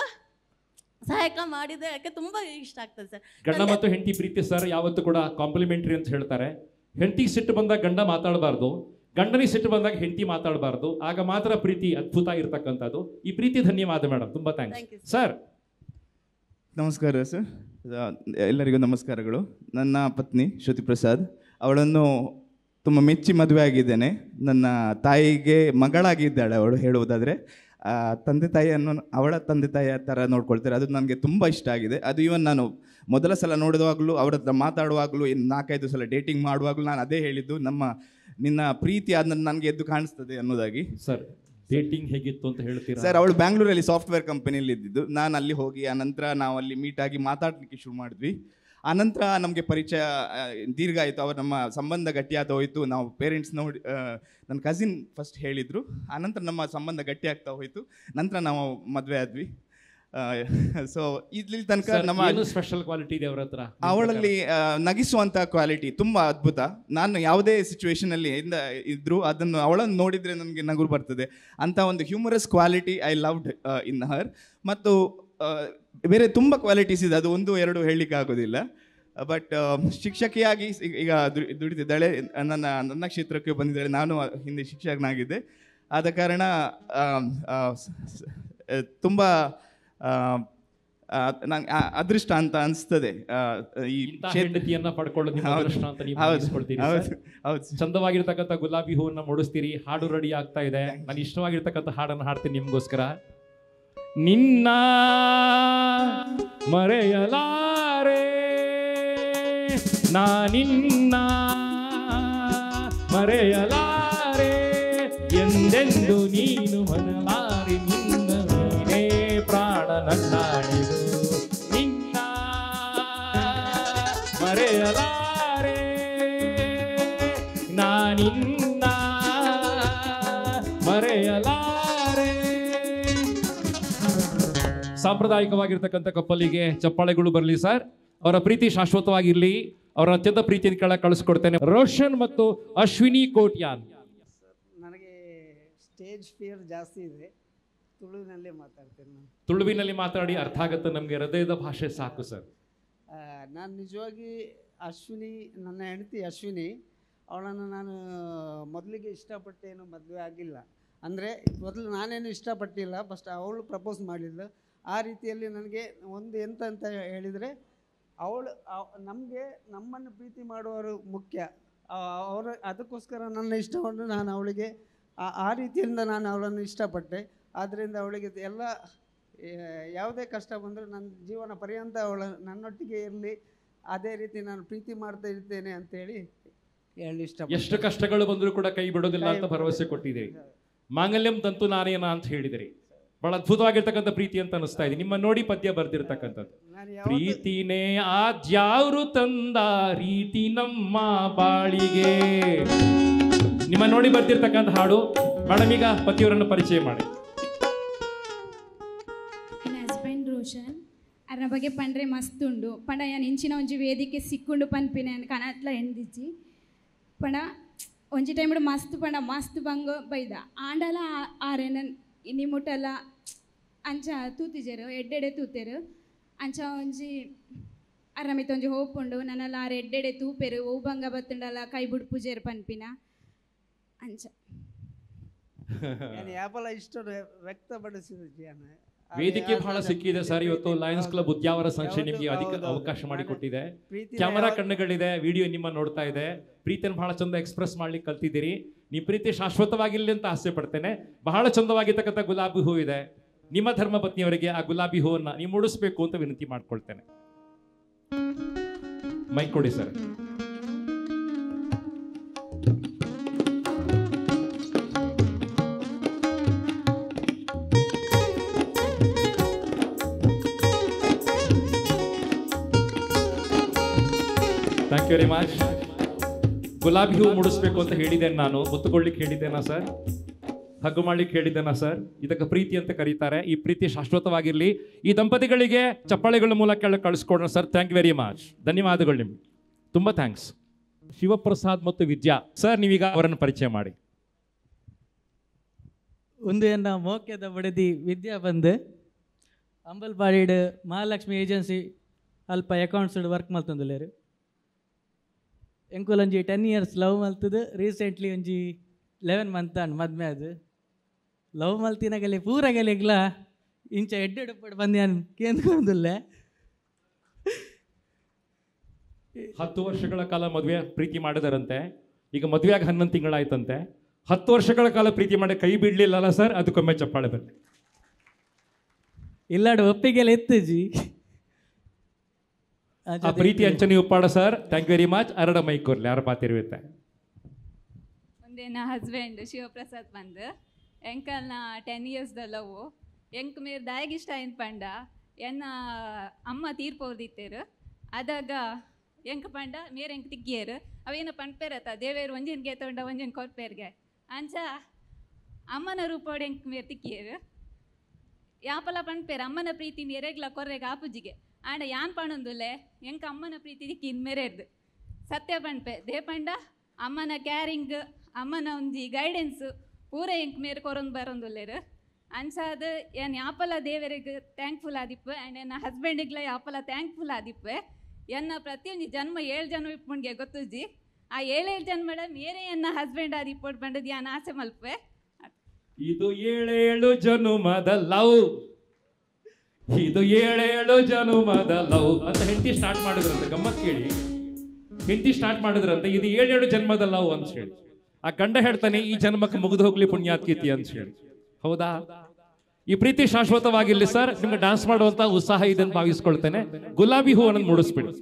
Speaker 15: ಸಹಾಯಕ ಮಾಡಿದೆ. ಯಾಕೆ ತುಂಬ ಇಷ್ಟ ಆಗ್ತದೆ ಸರ್.
Speaker 2: ಗಂಡ ಮತ್ತು ಹೆಂಡತಿ ಪ್ರೀತಿ ಸರ್ ಯಾವತ್ತೂ ಕೂಡ ಕಾಂಪ್ಲಿಮೆಂಟರಿ ಅಂತ ಹೇಳ್ತಾರೆ. ಹೆಂಡತಿಗೆ ಸಿಟ್ಟು ಬಂದಾಗ ಗಂಡ ಮಾತಾಡಬಾರ್ದು, ಗಂಡನಿಗೆ ಸಿಟ್ಟು ಬಂದಾಗ ಹೆಂಡತಿ ಮಾತಾಡಬಾರ್ದು. ಆಗ ಮಾತ್ರ ಪ್ರೀತಿ ಅದ್ಭುತ ಇರತಕ್ಕಂಥದ್ದು. ಈ ಪ್ರೀತಿ ಧನ್ಯವಾದ ಮೇಡಮ್, ತುಂಬಾ ಥ್ಯಾಂಕ್ಸ್ ಸರ್.
Speaker 16: ನಮಸ್ಕಾರ ಸರ್, ಎಲ್ಲರಿಗೂ ನಮಸ್ಕಾರಗಳು. ನನ್ನ ಪತ್ನಿ ಶ್ರುತಿ ಪ್ರಸಾದ್, ಅವಳನ್ನು ತುಂಬ ಮೆಚ್ಚಿ ಮದುವೆ ಆಗಿದ್ದೇನೆ. ನನ್ನ ತಾಯಿಗೆ ಮಗಳಾಗಿದ್ದಾಳೆ ಅವಳು. ಹೇಳುವುದಾದರೆ ತಂದೆ ತಾಯಿಯನ್ನು ಅವಳ ತಂದೆ ತಾಯಿಯ ಥರ ನೋಡ್ಕೊಳ್ತಾರೆ. ಅದು ನನಗೆ ತುಂಬ ಇಷ್ಟ ಆಗಿದೆ. ಅದು ಈವನ್ ನಾನು ಮೊದಲ ಸಲ ನೋಡುವಾಗಲೂ, ಅವ್ರ ಹತ್ರ ಮಾತಾಡುವಾಗಲೂ, 4-5 ಸಲ ಡೇಟಿಂಗ್ ಮಾಡುವಾಗಲೂ ನಾನು ಅದೇ ಹೇಳಿದ್ದು, ನಿನ್ನ ಪ್ರೀತಿ ಅದನ್ನ ನನಗೆ ಎದ್ದು ಕಾಣಿಸ್ತದೆ ಅನ್ನೋದಾಗಿ.
Speaker 2: ಸರ್ ಡೇಟಿಂಗ್ ಹೇಗಿತ್ತು ಅಂತ ಹೇಳ್ತೀರಾ?
Speaker 16: ಸರ್ ಅವಳು ಬ್ಯಾಂಗ್ಳೂರಲ್ಲಿ ಸಾಫ್ಟ್ವೇರ್ ಕಂಪನಿಯಲ್ಲಿ ಇದ್ದಿದ್ದು. ನಾನು ಅಲ್ಲಿ ಹೋಗಿ ಆನಂತರ ನಾವು ಅಲ್ಲಿ ಮೀಟ್ ಆಗಿ ಮಾತಾಡಲಿಕ್ಕೆ ಶುರು ಮಾಡಿದ್ವಿ. ಆನಂತರ ನಮಗೆ ಪರಿಚಯ ದೀರ್ಘ ಆಯಿತು. ಅವರು ನಮ್ಮ ಸಂಬಂಧ ಗಟ್ಟಿಯಾದ ಹೋಯಿತು. ನಾವು ಪೇರೆಂಟ್ಸ್ ನೋಡಿ, ನನ್ನ ಕಸಿನ್ ಫಸ್ಟ್ ಹೇಳಿದರು. ಆನಂತರ ನಮ್ಮ ಸಂಬಂಧ ಗಟ್ಟಿಯಾಗ್ತಾ ಹೋಯಿತು. ನಂತರ ನಾವು ಮದುವೆ ಆದ್ವಿ. ಸೊ ಇಲ್ಲಿ ತನಕ ನಮ್ಮ
Speaker 2: ಸ್ಪೆಷಲ್ ಕ್ವಾಲಿಟಿ ಇದೆ ಅವರ ಹತ್ರ.
Speaker 16: ಅವಳಲ್ಲಿ ನಗಿಸುವಂಥ ಕ್ವಾಲಿಟಿ ತುಂಬ ಅದ್ಭುತ. ನಾನು ಯಾವುದೇ ಸಿಚುವೇಶನಲ್ಲಿ ಇದ್ದರೂ ಅದನ್ನು ಅವಳನ್ನು ನೋಡಿದರೆ ನನಗೆ ನಗು ಬರ್ತದೆ. ಅಂಥ ಒಂದು ಹ್ಯೂಮರಸ್ ಕ್ವಾಲಿಟಿ ಐ ಲವ್ಡ್ ಇನ್ ಹರ್. ಮತ್ತು ಬೇರೆ ತುಂಬ ಕ್ವಾಲಿಟೀಸ್ ಇದೆ, ಅದು 1-2 ಹೇಳಲಿಕ್ಕೆ ಆಗೋದಿಲ್ಲ. ಬಟ್ ಶಿಕ್ಷಕಿಯಾಗಿ ಈಗ ದುಡಿತಿದ್ದಾಳೆ. ನನ್ನ ಕ್ಷೇತ್ರಕ್ಕೆ ಬಂದಿದ್ದಾಳೆ. ನಾನು ಹಿಂದೆ ಶಿಕ್ಷಕನಾಗಿದ್ದೆ. ಆದ ಕಾರಣ ತುಂಬ ನಂಗೆ ಅದೃಷ್ಟ ಅಂತ ಅನಿಸ್ತದೆ. ಈ
Speaker 2: ಹೆಂಡತಿಯನ್ನ ಪಡ್ಕೊಳ್ಳೋದು ಚಂದವಾಗಿರ್ತಕ್ಕಂಥ ಗುಲಾಬಿ ಹೂವನ್ನ ಮೂಡಿಸ್ತೀರಿ. ಹಾಡು ರೆಡಿ ಆಗ್ತಾ ಇದೆ. ನಾನು ಇಷ್ಟವಾಗಿರ್ತಕ್ಕಂಥ ಹಾಡನ್ನು ಹಾಡ್ತೀನಿ ನಿಮ್ಗೋಸ್ಕರ. ನಿನ್ನ ಮರೆಯಲಾರೆ ನಾನಿನ್ನ ಮರೆಯಲಾರೆ ಎಂದೆಂದು ನೀನು ಮನಲಾರೆ. ನಿನ್ನ ನೀನೇ ಪ್ರಾಣ ನನ್ನಾಡಿದು. ನಿನ್ನ ಮರೆಯಲಾರೆ. ಸಾಂಪ್ರದಾಯಿಕವಾಗಿರ್ತಕ್ಕಂಥ ಕಪ್ಪಲಿಗೆ ಚಪ್ಪಾಳೆಗಳು ಬರಲಿ ಸರ್. ಅವರ ಪ್ರೀತಿ ಶಾಶ್ವತವಾಗಿರ್ಲಿ. ಅವರ ಅತ್ಯಂತ ಪ್ರೀತಿಯನ್ನು ಕಳಿಸ್ಕೊಡ್ತೇನೆ. ರೋಷನ್ ಮತ್ತು ಅಶ್ವಿನಿ ಕೋಟ್ಯಾನ್.
Speaker 17: ನನಗೆ ಸ್ಟೇಜ್ ಫಿಯರ್ ಜಾಸ್ತಿ ಇದೆ, ತುಳುವಿನಲ್ಲೇ ಮಾತಾಡ್ತೇನೆ ನಾನು.
Speaker 2: ತುಳುವಿನಲ್ಲಿ ಮಾತಾಡಿ, ಅರ್ಥ ಆಗುತ್ತೆ ನಮಗೆ. ಹೃದಯದ ಭಾಷೆ ಸಾಕು ಸರ್.
Speaker 17: ನಾನು ನಿಜವಾಗಿ ಅಶ್ವಿನಿ, ನನ್ನ ಹೆಂಡತಿ ಅಶ್ವಿನಿ, ಅವಳನ್ನು ನಾನು ಮೊದಲಿಗೆ ಇಷ್ಟಪಟ್ಟೇನು ಮದುವೆ ಆಗಿಲ್ಲ. ಅಂದರೆ ಮೊದಲು ನಾನೇನು ಇಷ್ಟಪಟ್ಟಿಲ್ಲ, ಫಸ್ಟ್ ಅವಳು ಪ್ರಪೋಸ್ ಮಾಡಿದ್ಲು. ಆ ರೀತಿಯಲ್ಲಿ ನನಗೆ ಒಂದು ಎಂತ ಅಂತ ಹೇಳಿದರೆ, ಅವಳು ನಮಗೆ ನಮ್ಮನ್ನು ಪ್ರೀತಿ ಮಾಡುವವರು ಮುಖ್ಯ. ಅವರು ಅದಕ್ಕೋಸ್ಕರ ನನ್ನ ಇಷ್ಟವನ್ನು ನಾನು ಅವಳಿಗೆ ಆ ರೀತಿಯಿಂದ ನಾನು ಅವಳನ್ನು ಇಷ್ಟಪಟ್ಟೆ. ಆದ್ದರಿಂದ ಅವಳಿಗೆ ಎಲ್ಲ ಯಾವುದೇ ಕಷ್ಟ ಬಂದರೂ ನನ್ನ ಜೀವನ ಪರ್ಯಂತ ಅವಳು ನನ್ನೊಟ್ಟಿಗೆ ಇರಲಿ, ಅದೇ ರೀತಿ ನಾನು ಪ್ರೀತಿ ಮಾಡ್ತಾ ಇರ್ತೇನೆ ಅಂತೇಳಿ ಹೇಳಿ ಇಷ್ಟ.
Speaker 2: ಎಷ್ಟು ಕಷ್ಟಗಳು ಬಂದರೂ ಕೂಡ ಕೈ ಬಿಡೋದಿಲ್ಲ ಅಂತ ಭರವಸೆ ಕೊಟ್ಟಿದ್ದೀರಿ. ಮಾಂಗಲ್ಯಂ ತಂತು ನಾನೇನ ಅಂತ ಹೇಳಿದಿರಿ. ಬಹಳ ಅದ್ಭುತವಾಗಿರ್ತಕ್ಕಂಥ ಪ್ರೀತಿ ಅಂತ ಅನಿಸ್ತಾ ಇದೆ. ನಿಮ್ಮ ನೋಡಿ ಪದ್ಯ ಬರ್ದಿರ್ತಕ್ಕಂಥದ್ದು. ಪ್ರೀತಿನೇ ಆದ್ಯಾವ್ರು ತಂದ ರೀತಿ ನಮ್ಮ ಬಾಳಿಗೆ. ನಿಮ್ಮ ನೋಡಿ ಬರ್ದಿರ್ತಕ್ಕಂಥ ಹಾಡು. ಮೇಡಮ್ ಈಗ ಪತಿಯವರನ್ನು ಪರಿಚಯ ಮಾಡಿ.
Speaker 18: ನನ್ನ ಹಸ್ಬೆಂಡ್ ರೋಷನ್. ಅದರ ಬಗ್ಗೆ ಪಂಡ್ರೆ ಮಸ್ತ್ ಉಂಡು. ಪಂಡ ನಾನು ಇಂಚಿನ ಒಂಜಿ ವೇದಿಕೆ ಸಿಕ್ಕುಂಡು ಪನ್ಪಿನ ಕನತ್ಲ ಎಂದಿಚ್ಚಿ ಪಂಡ ಒಂಜಿ ಟೈಮ್ ಮಸ್ತ್ ಪಂಡ ಮಸ್ತ್ ಬಂಗ ಬೈದ ಆಂಡಲ ಆರೇನ ನಿಮ್ಮುಟ್ಟಲ್ಲ ಅಂಚ ತೂತಿಜೆರು ಎಡ್ಡೆಡೆ ತೂತೆರು ಅಂಚ ಒಂಜಿ ಅರಮಿತ ಒಂಜಿ ಹೋಪ್ ಉಂಡು. ನನ್ನೆಲ್ಲ ಆರು ಎಡ್ಡೆಡೆ ತೂಪೆರು ಓ ಬಂಗ ಬತ್ತುಂಡಲ್ಲ ಕೈ ಬುಡ್ ಪೂಜೆರು ಪನ್ಪಿನ ಅಂಚ
Speaker 17: ಯಾಪಲ ಇಷ್ಟ ವ್ಯಕ್ತಪಡಿಸಿದ
Speaker 2: ವೇದಿಕೆ ಬಹಳ ಸಿಕ್ಕಿದೆ ಸರ್. ಇವತ್ತು ಲಯನ್ಸ್ ಕ್ಲಬ್ ಉದ್ಯಾವರ ಸಂಸ್ಥೆ ನಿಮಗೆ ಅಧಿಕ ಅವಕಾಶ ಮಾಡಿಕೊಟ್ಟಿದೆ. ಕ್ಯಾಮರಾ ಕಣ್ಣುಗಳಿದೆ, ವಿಡಿಯೋ ನಿಮ್ಮ ನೋಡ್ತಾ ಇದೆ. ಪ್ರೀತಿಯನ್ನು ಬಹಳ ಚಂದ ಎಕ್ಸ್ಪ್ರೆಸ್ ಮಾಡ್ಲಿಕ್ಕೆ ಕಲ್ತಿದ್ದೀರಿ. ನಿಮ್ಮ ಪ್ರೀತಿ ಶಾಶ್ವತವಾಗಿರಲಿ ಅಂತ ಆಸೆ ಪಡ್ತೇನೆ. ಬಹಳ ಚಂದವಾಗಿರ್ತಕ್ಕಂಥ ಗುಲಾಬಿ ಹೂ ಇದೆ. ನಿಮ್ಮ ಧರ್ಮ ಪತ್ನಿಯವರಿಗೆ ಆ ಗುಲಾಬಿ ಹೂವನ್ನ ನೀವು ಮೂಡಿಸ್ಬೇಕು ಅಂತ ವಿನಂತಿ ಮಾಡ್ಕೊಳ್ತೇನೆ. ಮೈಕ್ ಕೊಡಿ sir. Thank you very much. ಗುಲಾಬಿ ಹೂ ಮೂಡಿಸ್ಬೇಕು ಅಂತ ಹೇಳಿದ್ದೇನೆ ನಾನು. ಮುತ್ತುಕೊಳ್ಳಿಕ್ಕೆ ಹೇಳಿದ್ದೇನಾ ಸರ್? ಹಗ್ಗು ಮಾಡ್ಲಿಕ್ಕೆ ಹೇಳಿದ್ದೇನಾ ಸರ್? ಇದಕ್ಕೆ ಪ್ರೀತಿ ಅಂತ ಕರೀತಾರೆ. ಈ ಪ್ರೀತಿ ಶಾಶ್ವತವಾಗಿರಲಿ. ಈ ದಂಪತಿಗಳಿಗೆ ಚಪ್ಪಾಳೆಗಳ ಮೂಲಕ ಕಳಿಸ್ಕೊಡೋಣ sir. Thank you very much. ಧನ್ಯವಾದಗಳು ನಿಮ್ಗೆ. ತುಂಬ ಥ್ಯಾಂಕ್ಸ್. ಶಿವಪ್ರಸಾದ್ ಮತ್ತು ವಿದ್ಯಾ ಸರ್, ನೀವೀಗ ಅವರನ್ನು ಪರಿಚಯ ಮಾಡಿ.
Speaker 19: ಒಂದು ಎನ್ನ ಮೋಕ್ಯದ ಬಡದಿ ವಿದ್ಯಾ ಬಂದು ಅಂಬಲ್ಪಾಡಿಡ್ ಮಹಾಲಕ್ಷ್ಮಿ ಏಜೆನ್ಸಿ ಅಲ್ಪ ಅಕೌಂಟ್ಸ್ ವರ್ಕ್ ಮಾಡ್ತಂದಿಲ್ಲೇರು. ಎಂಕುಲ್ ಒಂಜಿ 10 years ಲವ್ ಮಲ್ತದು. ರೀಸೆಂಟ್ಲಿ ಒಂಜಿ 11 month ಅಂಡ್ ಮದ್ಮೆ ಅದು. ಲವ್ ಮಲ್ತಿನಾಗಲಿ ಪೂರಾಗಲಿಗ್ಲ ಇಂಚ ಎಡ್ಡೆಡುಪಡು ಬಂದು ನಾನು ಕೇಂದ್ಕೊಂಡಿಲ್ಲೆ.
Speaker 2: 10 ವರ್ಷಗಳ ಕಾಲ ಮದುವೆ ಪ್ರೀತಿ ಮಾಡಿದರಂತೆ. ಈಗ ಮದುವೆಯಾಗಿ 11 ತಿಂಗಳಾಯ್ತಂತೆ. 10 ವರ್ಷಗಳ ಕಾಲ ಪ್ರೀತಿ ಮಾಡಿ ಕೈ ಬಿಡ್ಲಿಲ್ಲಲ್ಲ ಸರ್? ಅದಕ್ಕೊಮ್ಮೆ ಚಪ್ಪಾಳೆ ಬರಲಿ.
Speaker 19: ಇಲ್ಲಾಡು ಒಪ್ಪಿಗೆಲ್ಲ ಎತ್ತಜಿ
Speaker 2: ಆ ಪ್ರೀತಿ ಅಂಚನೆ ಉಪ್ಪಾಡ sir. Thank you very much. ಅರಡ ಮೈಕ್ ಕೊರ್ಲಿ, ಯಾರ ಪಾತಿರುತ್ತೆ.
Speaker 20: ಒಂದೇ ನಾ ಹಸ್ಬೆಂಡ್ ಶಿವಪ್ರಸಾದ್ ಬಂದು ಎಂಕಲ್ನ 10 years ಲವ್ ಎಂಕ್ ಮೇರ್ ದಾಯಗಿಷ್ಟ ಏನು ಪಂಡ ಎನ್ನ ಅಮ್ಮ ತೀರ್ಪೋದಿತ್ತೇರು. ಅದಾಗ ಎಂಕ್ ಪಂಡ ಮೇರೆ ಎಂಕ್ ತಿಕ್ಕಿಯರು ಅವೇನು ಪಂಡ್ಪೇರತ್ತ ದೇವೇರು ಒಂಜಿನ್ಗೆ ತೊಂಡ ಒಂಜಿನ ಕೊರ್ಪೇರ್ಗೆ ಅಂಚ ಅಮ್ಮನ ರೂಪೋಡು ಎಂಕ್ ಮೇರ್ ತಿಕ್ಕಿಯರು. ಯಾಪಲ ಪಂಡ್ಪೇರು ಅಮ್ಮನ ಪ್ರೀತಿ ಎರೆಗ್ಲ ಕೊರ್ರೆಗೆ ಆಪುಜಿಗೆ ಆಂಡ ಯಾನ್ ಪಣೊಂದುಲ್ಲೆ ಎಂಕ ಅಮ್ಮನ ಪ್ರೀತಿ ದಿಕ್ಕಿ ಇನ್ಮೇರೆರ್ದು ಸತ್ಯ ಪಂಡ್ಪೆ ದೇ ಪಂಡ ಅಮ್ಮನ ಕ್ಯಾರಿಂಗ್ ಅಮ್ಮನ ಒಂಜಿ ಗೈಡೆನ್ಸ್ ಪೂರ ಎಂಕ್ ಮೇರೆ ಕೊರೊಂದು ಬರೊಂದುಲ್ಲೇರು. ಅಂಚಾದ ಏನು ಯಾಪಲ ದೇವರಿಗೆ ಥ್ಯಾಂಕ್ಫುಲ್ ಆದಿಪ್ಪು ಆ್ಯಂಡ್ ನನ್ನ ಹಸ್ಬೆಂಡಿಗ್ಲ ಯಾಪಲ ಥ್ಯಾಂಕ್ಫುಲ್ ಆದಿಪ್ಪು. ಎನ್ನ ಪ್ರತಿಯೊಂದು ಜನ್ಮ 7 ಜನ್ಮ ಇಪ್ಪುಂಡ್ಗೆ ಗೊತ್ತುಜಿ. ಆ 7 ಜನ್ಮಡ ಮೇರೆ ಎನ್ನ ಹಸ್ಬೆಂಡ್ ಆದಿ ಇಪ್ಪೊಟ್ಟು ಬಂಡದು ಯಾನ್ ಆಸೆ ಮಲ್ಪೆ.
Speaker 2: ಇದು 7 ಜನುಮದ ಲವ್, ಇದು 7 ಜನುಮದ ಲವ್ ಅಂತ ಹೆಂಡತಿ ಸ್ಟಾರ್ಟ್ ಮಾಡಿದ್ರಂತೆ. ಗಮ್ಮತ್ ಕೇಳಿ, ಹೆಂಡತಿ ಸ್ಟಾರ್ಟ್ ಮಾಡಿದ್ರಂತೆ ಇದು 7 ಜನ್ಮದ ಲವ್ ಅಂತ ಹೇಳಿ. ಆ ಗಂಡ ಹೇಳ್ತಾನೆ ಈ ಜನ್ಮಕ್ಕೆ ಮುಗಿದು ಹೋಗ್ಲಿ ಪುಣ್ಯಾತ್ಕೀತಿ ಅಂತ ಹೇಳಿ. ಹೌದಾ? ಈ ಪ್ರೀತಿ ಶಾಶ್ವತವಾಗಿರ್ಲಿ ಸರ್. ನಿಮ್ಗೆ ಡ್ಯಾನ್ಸ್ ಮಾಡುವಂತ ಉತ್ಸಾಹ ಇದೆ ಅಂತ ಭಾವಿಸ್ಕೊಳ್ತೇನೆ. ಗುಲಾಬಿ ಹೂವನ್ನು ಮೂಡಿಸ್ಬಿಡಿ.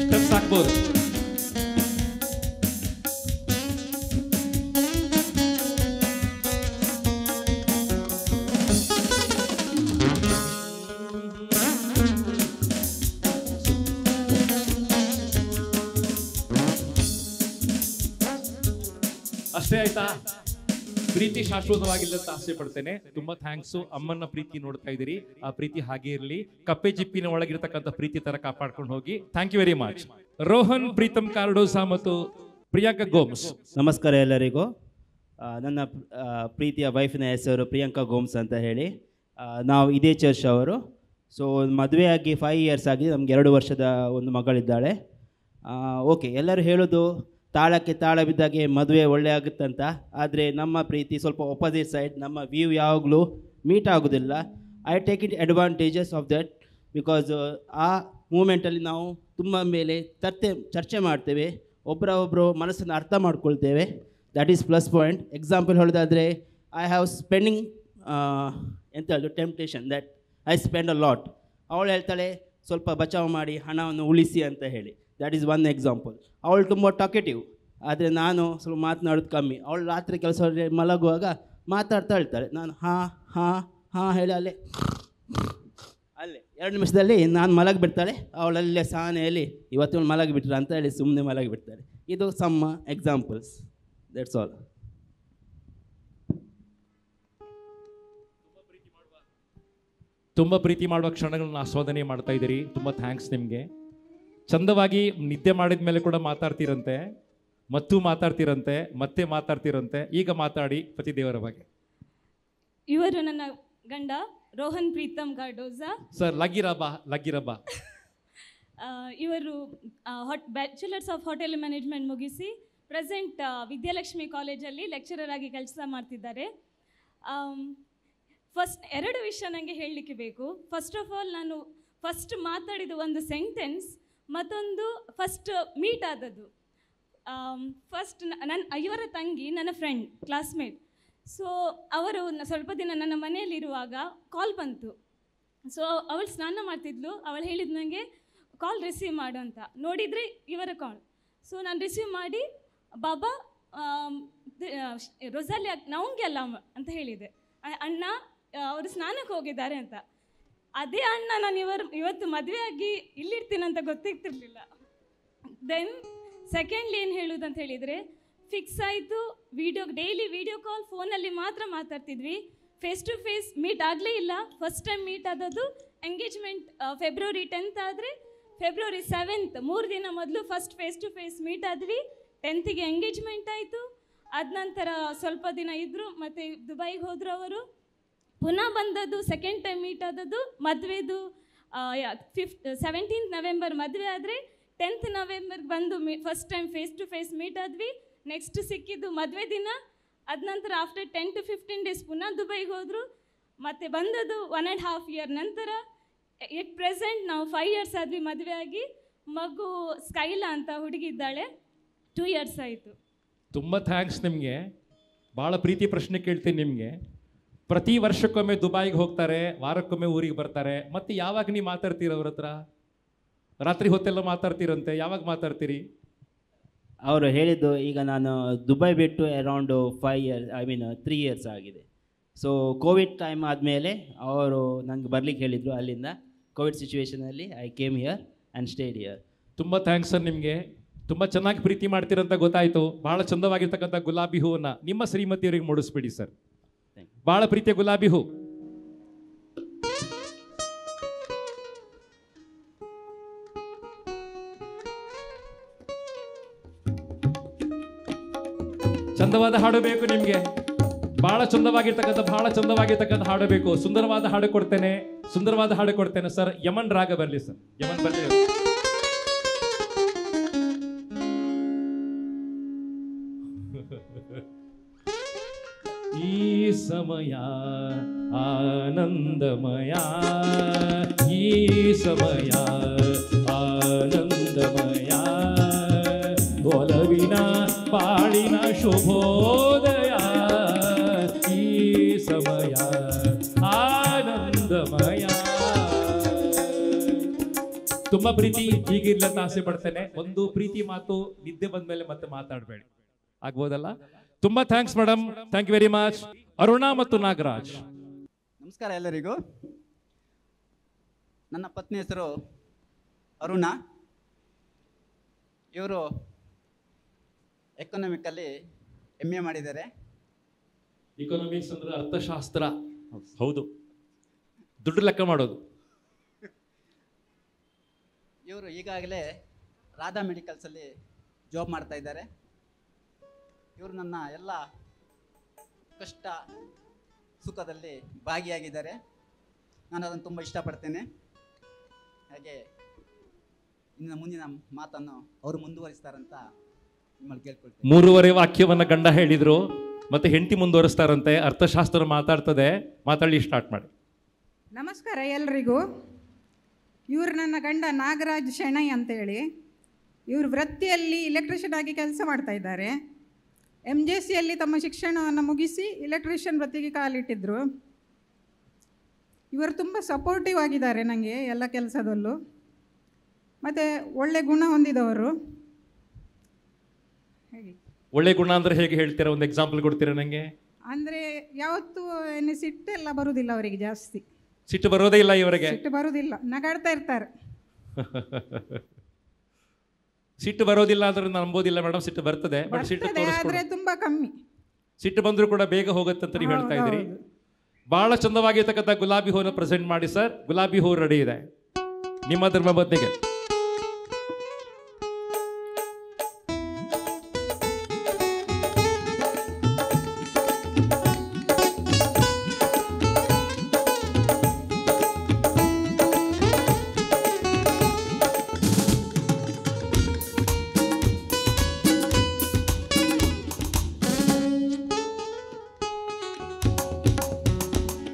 Speaker 2: ಸ್ಟೆಪ್ಸ್ ಹಾಕ್ಬೋದು. ಅಷ್ಟೇ ಆಯ್ತಾ? ಪ್ರೀತಿ ಶಾಶ್ವತವಾಗಿಲ್ಲ ಅಂತ ಆಸೆ ಪಡ್ತೇನೆ. ತುಂಬಾ ಥ್ಯಾಂಕ್ಸು. ಅಮ್ಮನ ಪ್ರೀತಿ ನೋಡ್ತಾ ಇದ್ದೀರಿ, ಆ ಪ್ರೀತಿ ಹಾಗೆ ಇರಲಿ. ಕಪ್ಪೆ ಜಿಪ್ಪಿನ ಒಳಗಿರ್ತಕ್ಕಂಥ ಪ್ರೀತಿ ತರ ಕಾಪಾಡ್ಕೊಂಡು ಹೋಗಿ. Thank you very much. Rohan Pritam Cardoza ಮತ್ತು ಪ್ರಿಯಾಂಕಾ ಗೋಮ್ಸ್.
Speaker 21: ನಮಸ್ಕಾರ ಎಲ್ಲರಿಗೂ. ನನ್ನ ಪ್ರೀತಿಯ ವೈಫಿನ ಹೆಸರು ಪ್ರಿಯಾಂಕಾ ಗೋಮ್ಸ್ ಅಂತ ಹೇಳಿ. ನಾವು ಇದೇ ಚರ್ಚ್ ಅವರು. ಸೊ ಮದುವೆಯಾಗಿ 5 ಇಯರ್ಸ್ ಆಗಿ ನಮ್ಗೆ 2 ವರ್ಷದ ಒಂದು ಮಗಳಿದ್ದಾಳೆ. ಓಕೆ, ಎಲ್ಲರೂ ಹೇಳೋದು ತಾಳಕ್ಕೆ ತಾಳ ಬಿದ್ದಾಗೆ ಮದುವೆ ಒಳ್ಳೆ ಆಗುತ್ತಂತ. ಆದರೆ ನಮ್ಮ ಪ್ರೀತಿ ಸ್ವಲ್ಪ ಒಪೋಸಿಟ್ ಸೈಡ್. ನಮ್ಮ ವ್ಯೂ ಯಾವಾಗಲೂ ಮೀಟ್ ಆಗೋದಿಲ್ಲ. I take it advantages of that because ಆ ಮೂಮೆಂಟಲ್ಲಿ ನಾವು ತುಂಬ ಮೇಲೆ ಚರ್ಚೆ ಮಾಡ್ತೇವೆ, ಒಬ್ಬರೊಬ್ಬರು ಮನಸ್ಸನ್ನು ಅರ್ಥ ಮಾಡ್ಕೊಳ್ತೇವೆ. That is plus point. Example ಹೇಳೋದಾದರೆ ಐ ಹ್ಯಾವ್ ಸ್ಪೆಂಡಿಂಗ್ ಎಂತ ಹೇಳೋದು temptation that I spend a lot. ಅವಳು ಹೇಳ್ತಾಳೆ ಸ್ವಲ್ಪ ಬಚಾವ್ ಮಾಡಿ ಹಣವನ್ನು ಉಳಿಸಿ ಅಂತ ಹೇಳಿ. That is one example. ಅವಳು ತುಂಬ ಟಾಕೆಟಿವ್, ಆದರೆ ನಾನು ಸ್ವಲ್ಪ ಮಾತನಾಡೋದು ಕಮ್ಮಿ. ಅವಳು ರಾತ್ರಿ ಕೆಲಸ ಮಲಗುವಾಗ ಮಾತಾಡ್ತಾ ಹೇಳ್ತಾಳೆ, ನಾನು ಹಾಂ ಹಾಂ ಹಾಂ ಹೇಳಿ ಅಲ್ಲೇ 2 ನಿಮಿಷದಲ್ಲಿ ನಾನು ಮಲಗಿಬಿಡ್ತಾಳೆ. ಅವಳಲ್ಲೇ ಸಾನೆಯಲ್ಲಿ ಇವತ್ತು ಮಲಗಿಬಿಟ್ರೆ ಅಂತ ಹೇಳಿ ಸುಮ್ಮನೆ ಮಲಗಿಬಿಡ್ತಾಳೆ. ಇದು ಸಮ್ ಎಕ್ಸಾಂಪಲ್ಸ್. That's all.
Speaker 2: ತುಂಬ ಪ್ರೀತಿ ಮಾಡುವ ಕ್ಷಣಗಳನ್ನ ಆಸ್ವಾದನೆ ಮಾಡ್ತಾ ಇದ್ದೀರಿ. ತುಂಬ ಥ್ಯಾಂಕ್ಸ್ ನಿಮಗೆ. ಚಂದವಾಗಿ ನಿದ್ದೆ ಮಾಡಿದ ಮೇಲೆ ಕೂಡ ಮಾತಾಡ್ತಿರಂತೆ, ಮತ್ತು ಮಾತಾಡ್ತಿರಂತೆ, ಮತ್ತೆ ಮಾತಾಡ್ತಿರಂತೆ. ಈಗ ಮಾತಾಡಿ ಪತಿದೇವರ ಬಗ್ಗೆ.
Speaker 3: ಇವರು ನನ್ನ ಗಂಡ ರೋಹನ್ ಪ್ರೀತಮ್ ಕಾರ್ಡೋಸಾ
Speaker 2: ಸರ್. ಲಗ್ಗಿರಬಾ.
Speaker 3: ಇವರು ಬ್ಯಾಚುಲರ್ಸ್ ಆಫ್ ಹೋಟೆಲ್ ಮ್ಯಾನೇಜ್ಮೆಂಟ್ ಮುಗಿಸಿ ಪ್ರೆಸೆಂಟ್ ವಿದ್ಯಾಲಕ್ಷ್ಮಿ ಕಾಲೇಜಲ್ಲಿ ಲೆಕ್ಚರರ್ ಆಗಿ ಕೆಲಸ ಮಾಡ್ತಿದ್ದಾರೆ. ಫಸ್ಟ್ 2 ವಿಷಯ ನನಗೆ ಹೇಳಲಿಕ್ಕೆ ಬೇಕು. ಫಸ್ಟ್ ಆಫ್ ಆಲ್, ನಾನು ಫಸ್ಟ್ ಮಾತಾಡಿದ ಒಂದು ಸೆಂಟೆನ್ಸ್, ಮತ್ತೊಂದು ಫಸ್ಟ್ ಮೀಟ್ ಆದದ್ದು. ಫಸ್ಟ್ ಇವರ ತಂಗಿ ನನ್ನ ಫ್ರೆಂಡ್, ಕ್ಲಾಸ್ಮೇಟ್. ಸೊ ಅವರು ಸ್ವಲ್ಪ ದಿನ ನನ್ನ ಮನೆಯಲ್ಲಿರುವಾಗ ಕಾಲ್ ಬಂತು. ಸೊ ಅವಳು ಸ್ನಾನ ಮಾಡ್ತಿದ್ಲು. ಅವಳು ಹೇಳಿದ್ದು ನನಗೆ ಕಾಲ್ ರಿಸೀವ್ ಮಾಡು ಅಂತ. ನೋಡಿದರೆ ಇವರ ಕಾಲ್. ಸೊ ನಾನು ರಿಸೀವ್ ಮಾಡಿ, ಬಾಬಾ ರೊಸಾಲಿಯಾ ನವಂಗೆ ಅಲ್ಲ ಅಂತ ಹೇಳಿದೆ. ಅಣ್ಣ ಅವರು ಸ್ನಾನಕ್ಕೆ ಹೋಗಿದ್ದಾರೆ ಅಂತ. ಅದೇ ಅಣ್ಣ ನಾನು ಇವತ್ತು ಮದುವೆಯಾಗಿ ಇಲ್ಲಿರ್ತೀನಂತ ಗೊತ್ತಿರ್ತಿರ್ಲಿಲ್ಲ. ದೆನ್ ಸೆಕೆಂಡ್ಲಿ ಏನು ಹೇಳೋದು ಅಂತ ಹೇಳಿದರೆ, ಫಿಕ್ಸ್ ಆಯಿತು. ಡೈಲಿ ವಿಡಿಯೋ ಕಾಲ್, ಫೋನಲ್ಲಿ ಮಾತ್ರ ಮಾತಾಡ್ತಿದ್ವಿ. ಫೇಸ್ ಟು ಫೇಸ್ ಮೀಟ್ ಆಗಲೇ ಇಲ್ಲ. ಫಸ್ಟ್ ಟೈಮ್ ಮೀಟ್ ಆದದ್ದು ಎಂಗೇಜ್ಮೆಂಟ್ ಫೆಬ್ರವರಿ 10th ಆದರೆ ಫೆಬ್ರವರಿ 7th 3 ದಿನ ಮೊದಲು first face to face meet ಆದ್ವಿ. 10th ಎಂಗೇಜ್ಮೆಂಟ್ ಆಯಿತು. ಅದ ನಂತರ ಸ್ವಲ್ಪ ದಿನ ಇದ್ದರು, ಮತ್ತು ದುಬೈಗೆ ಹೋದರು ಅವರು. ಪುನಃ ಬಂದದ್ದು ಸೆಕೆಂಡ್ ಟೈಮ್ ಮೀಟ್ ಆದದ್ದು ಮದುವೆದು 17th ನವೆಂಬರ್ ಮದುವೆ ಆದರೆ 10th ನವೆಂಬರ್ಗೆ ಬಂದು first time face to face meet ಆದ್ವಿ. ನೆಕ್ಸ್ಟ್ ಸಿಕ್ಕಿದ್ದು ಮದುವೆ ದಿನ. ಅದ ನಂತರ ಆಫ್ಟರ್ 10 to 15 days ಪುನಃ ದುಬೈಗೆ ಹೋದರು. ಮತ್ತು ಬಂದದ್ದು 1.5 year ನಂತರ. ಎಟ್ ಪ್ರೆಸೆಂಟ್ ನಾವು 5 years ಆದ್ವಿ ಮದುವೆ ಆಗಿ. ಮಗು ಸ್ಕೈಲಾ ಅಂತ ಹುಡುಗಿದ್ದಾಳೆ. 2 years ಆಯಿತು.
Speaker 2: ತುಂಬ ಥ್ಯಾಂಕ್ಸ್ ನಿಮಗೆ. ಭಾಳ ಪ್ರೀತಿ ಪ್ರಶ್ನೆ ಕೇಳ್ತೀನಿ ನಿಮಗೆ. ಪ್ರತಿ ವರ್ಷಕ್ಕೊಮ್ಮೆ ದುಬೈಗೆ ಹೋಗ್ತಾರೆ, ವಾರಕ್ಕೊಮ್ಮೆ ಊರಿಗೆ ಬರ್ತಾರೆ. ಮತ್ತು ಯಾವಾಗ ನೀವು ಮಾತಾಡ್ತೀರ ಅವ್ರ ಹತ್ರ? ರಾತ್ರಿ ಹೊತ್ತೆಲ್ಲ ಮಾತಾಡ್ತೀರಂತೆ. ಯಾವಾಗ ಮಾತಾಡ್ತೀರಿ?
Speaker 21: ಅವರು ಹೇಳಿದ್ದು, ಈಗ ನಾನು ದುಬೈ ಬಿಟ್ಟು ಅರೌಂಡ್ 3 years ಆಗಿದೆ. ಸೊ ಕೋವಿಡ್ ಟೈಮ್ ಆದಮೇಲೆ ಅವರು ನನಗೆ ಬರ್ಲಿಕ್ಕೆ ಹೇಳಿದರು ಅಲ್ಲಿಂದ. ಕೋವಿಡ್ ಸಿಚುವೇಷನಲ್ಲಿ I came here and stayed here.
Speaker 2: ತುಂಬ ಥ್ಯಾಂಕ್ಸ್ ಸರ್ ನಿಮಗೆ. ತುಂಬ ಚೆನ್ನಾಗಿ ಪ್ರೀತಿ ಮಾಡ್ತೀರಂತ ಗೊತ್ತಾಯಿತು. ಭಾಳ ಚಂದವಾಗಿರ್ತಕ್ಕಂಥ ಗುಲಾಬಿ ಹೂವನ್ನು ನಿಮ್ಮ ಶ್ರೀಮತಿಯವರಿಗೆ ಮೂಡಿಸ್ಬಿಡಿ ಸರ್. ಭಾಳ ಪ್ರೀತಿಯ ಗುಲಾಬಿ ಹೂ. ಚಂದವಾದ ಹಾಡು ಬೇಕು ನಿಮಗೆ. ಬಹಳ ಚಂದವಾಗಿರ್ತಕ್ಕಂಥ ಹಾಡು ಬೇಕು. ಸುಂದರವಾದ ಹಾಡು ಕೊಡ್ತೇನೆ ಸರ್. ಯಮನ್ ರಾಗ ಬರಲಿ ಸರ್. ಯಮನ್ ಬರಲಿ. ಈ ಸಮಯ ಆನಂದಮಯ, ಈ ಸಮಯ ಆನಂದಮಯ, ಒಲವಿನ ಬಾಳಿನ ಶುಭೋದಯ, ಈ ಸಮಯ ಆನಂದಮಯ. ತುಂಬಾ ಪ್ರೀತಿ ಹೀಗಿರ್ಲಂತ ಆಸೆ ಪಡ್ತೇನೆ. ಒಂದು ಪ್ರೀತಿ ಮಾತು ನಿದ್ದೆ ಬಂದ್ಮೇಲೆ ಮತ್ತೆ ಮಾತಾಡಬೇಡಿ, ಆಗ್ಬೋದಲ್ಲ? ತುಂಬಾ thanks madam. Thank you very much. Aruna ಮತ್ತು ನಾಗರಾಜ್.
Speaker 22: ನಮಸ್ಕಾರ ಎಲ್ಲರಿಗೂ. ನನ್ನ ಪತ್ನಿ ಹೆಸರು ಅರುಣಾ. ಇವರು ಎಕನಾಮಿಕಲ್ಲಿ MA ಮಾಡಿದ್ದಾರೆ.
Speaker 2: ಇಕನಾಮಿಕ್ಸ್ ಅಂದ್ರೆ ಅರ್ಥಶಾಸ್ತ್ರ. ಹೌದು, ದುಡ್ಡು ಲೆಕ್ಕ ಮಾಡೋದು.
Speaker 22: ಇವರು ಈಗಾಗಲೇ ರಾಧಾ ಮೆಡಿಕಲ್ಸಲ್ಲಿ ಜಾಬ್ ಮಾಡ್ತಾ ಇದ್ದಾರೆ. ಇವರು ನನ್ನ ಎಲ್ಲ ಕಷ್ಟ ಸುಖದಲ್ಲಿ ಭಾಗಿಯಾಗಿದ್ದಾರೆ. ನಾನು ಅದನ್ನು ತುಂಬ ಇಷ್ಟಪಡ್ತೇನೆ. ಹಾಗೆ ಇನ್ನು ಮುಂದಿನ ಮಾತನ್ನು ಅವರು ಮುಂದುವರಿಸ್ತಾರಂತ ನಿಮ್ಮಲ್ಲಿ ಕೇಳ್ಕೊಳ್ತೇನೆ.
Speaker 2: 3 ವಾಕ್ಯವನ್ನ ಗಂಡ ಹೇಳಿದ್ರು, ಮತ್ತೆ ಹೆಂಡತಿ ಮುಂದುವರಿಸ್ತಾರಂತೆ. ಅರ್ಥಶಾಸ್ತ್ರ ಮಾತಾಡ್ತದೆ, ಮಾತಾಡಿ ಸ್ಟಾರ್ಟ್ ಮಾಡಿ.
Speaker 1: ನಮಸ್ಕಾರ ಎಲ್ರಿಗೂ. ಇವರು ನನ್ನ ಗಂಡ ನಾಗರಾಜ್ ಶೆಣೈ ಅಂತೇಳಿ. ಇವರು ವೃತ್ತಿಯಲ್ಲಿ ಇಲೆಕ್ಟ್ರಿಷಿಯನ್ ಆಗಿ ಕೆಲಸ ಮಾಡ್ತಾ ಇದ್ದಾರೆ. MJCಯಲ್ಲಿ ತಮ್ಮ ಶಿಕ್ಷಣವನ್ನು ಮುಗಿಸಿ ಇಲೆಕ್ಟ್ರಿಷಿಯನ್ ವೃತ್ತಿಗೆ ಕಾಲಿಟ್ಟಿದ್ರು. ಇವರು ತುಂಬ ಸಪೋರ್ಟಿವ್ ಆಗಿದ್ದಾರೆ ನನಗೆ ಎಲ್ಲ ಕೆಲಸದಲ್ಲೂ, ಮತ್ತು ಒಳ್ಳೆ ಗುಣ ಹೊಂದಿದವರು. ಹೇಗೆ
Speaker 2: ಒಳ್ಳೆ ಗುಣ ಅಂದ್ರೆ ಹೇಗೆ ಹೇಳ್ತೀರಾ? ಒಂದು ಎಕ್ಸಾಂಪಲ್ ಕೊಡ್ತೀರಾ ನನಗೆ?
Speaker 1: ಅಂದರೆ ಯಾವತ್ತೂ ಏನು ಸಿಟ್ಟೆಲ್ಲ ಬರುವುದಿಲ್ಲ ಅವರಿಗೆ, ಜಾಸ್ತಿ
Speaker 2: ಸಿಟ್ಟು ಬರೋದೇ ಇಲ್ಲ ಇವರಿಗೆ.
Speaker 1: ಸಿಟ್ಟು ಬರುವುದಿಲ್ಲ, ನಗಾಡ್ತಾ ಇರ್ತಾರೆ.
Speaker 2: ಸಿಟ್ಟು ಬರೋದಿಲ್ಲ ಅಂದ್ರೆ ನಂಬೋದಿಲ್ಲ ಮೇಡಮ್. ಸಿಟ್ಟು ಬರ್ತದೆ, ಬಟ್ ಸಿಟ್ಟು
Speaker 1: ಆದರೆ ತುಂಬ ಕಮ್ಮಿ.
Speaker 2: ಸಿಟ್ಟು ಬಂದರೂ ಕೂಡ ಬೇಗ ಹೋಗುತ್ತಂತ ನೀವು ಹೇಳ್ತಾ ಇದ್ದೀರಿ. ಬಹಳ ಚಂದವಾಗಿರ್ತಕ್ಕಂಥ ಗುಲಾಬಿ ಹೂವನ್ನು ಪ್ರೆಸೆಂಟ್ ಮಾಡಿ ಸರ್. ಗುಲಾಬಿ ಹೂ ರೆಡಿ ಇದೆ ನಿಮ್ಮ ಧರ್ಮಪತ್ನಿಗೆ.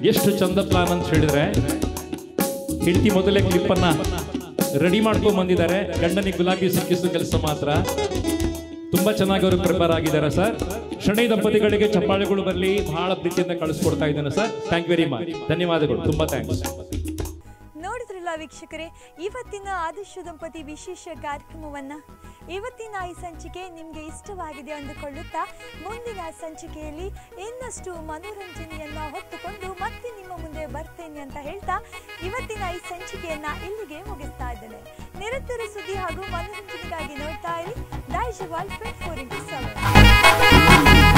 Speaker 2: ಎಷ್ಟು ಚಂದ ಪ್ಲಾನ್ ಅಂತ ಹೇಳಿದ್ರೆ, ಹೆಂಡತಿ ಮೊದಲೇ ಕ್ಲಿಪ್ಪನ್ನ ರೆಡಿ ಮಾಡ್ಕೊಂಡ್ ಬಂದಿದ್ದಾರೆ. ಗಂಡನಿಗೆ ಗುಲಾಬಿ ಸಿಕ್ಕಿಸೋ ಕೆಲಸ ಮಾತ್ರ. ತುಂಬಾ ಚೆನ್ನಾಗಿ ಅವರು ಪ್ರಿಪೇರ್ ಆಗಿದ್ದಾರೆ ಸರ್. ಶೆಣೈ ದಂಪತಿಗಳಿಗೆ ಚಪ್ಪಾಳೆಗಳು ಬರಲಿ. ಬಹಳ ಪ್ರೀತಿಯಿಂದ ಕಳಿಸ್ಕೊಡ್ತಾ ಇದ್ದೇನೆ ಸರ್. Thank very much. ಧನ್ಯವಾದಗಳು, ತುಂಬಾ ಥ್ಯಾಂಕ್ಸ್.
Speaker 4: ನೋಡಿದ್ರಲ್ಲ ವೀಕ್ಷಕರೇ, ಇವತ್ತಿನ ಆದರ್ಶ ದಂಪತಿ ವಿಶೇಷ ಕಾರ್ಯಕ್ರಮವನ್ನು. ಇವತ್ತಿನ ಈ ಸಂಚಿಕೆ ನಿಮಗೆ ಇಷ್ಟವಾಗಿದೆ ಅಂದುಕೊಳ್ಳುತ್ತಾ, ಮುಂದಿನ ಸಂಚಿಕೆಯಲ್ಲಿ ಇನ್ನಷ್ಟು ಮನೋರಂಜನೆಯನ್ನು ಹೊತ್ತುಕೊಂಡು ಮತ್ತೆ ನಿಮ್ಮ ಮುಂದೆ ಬರ್ತೇನೆ ಅಂತ ಹೇಳ್ತಾ ಇವತ್ತಿನ ಈ ಸಂಚಿಕೆಯನ್ನು ಇಲ್ಲಿಗೆ ಮುಗಿಸ್ತಾ ಇದ್ದೇನೆ. ನಿರಂತರ ಸುದ್ದಿ ಹಾಗೂ ಮನೋರಂಜನೆಗಾಗಿ ನೋಡ್ತಾ ಇರಿ ಡೈಜ್ ವರ್ಲ್ಡ್ 24x7.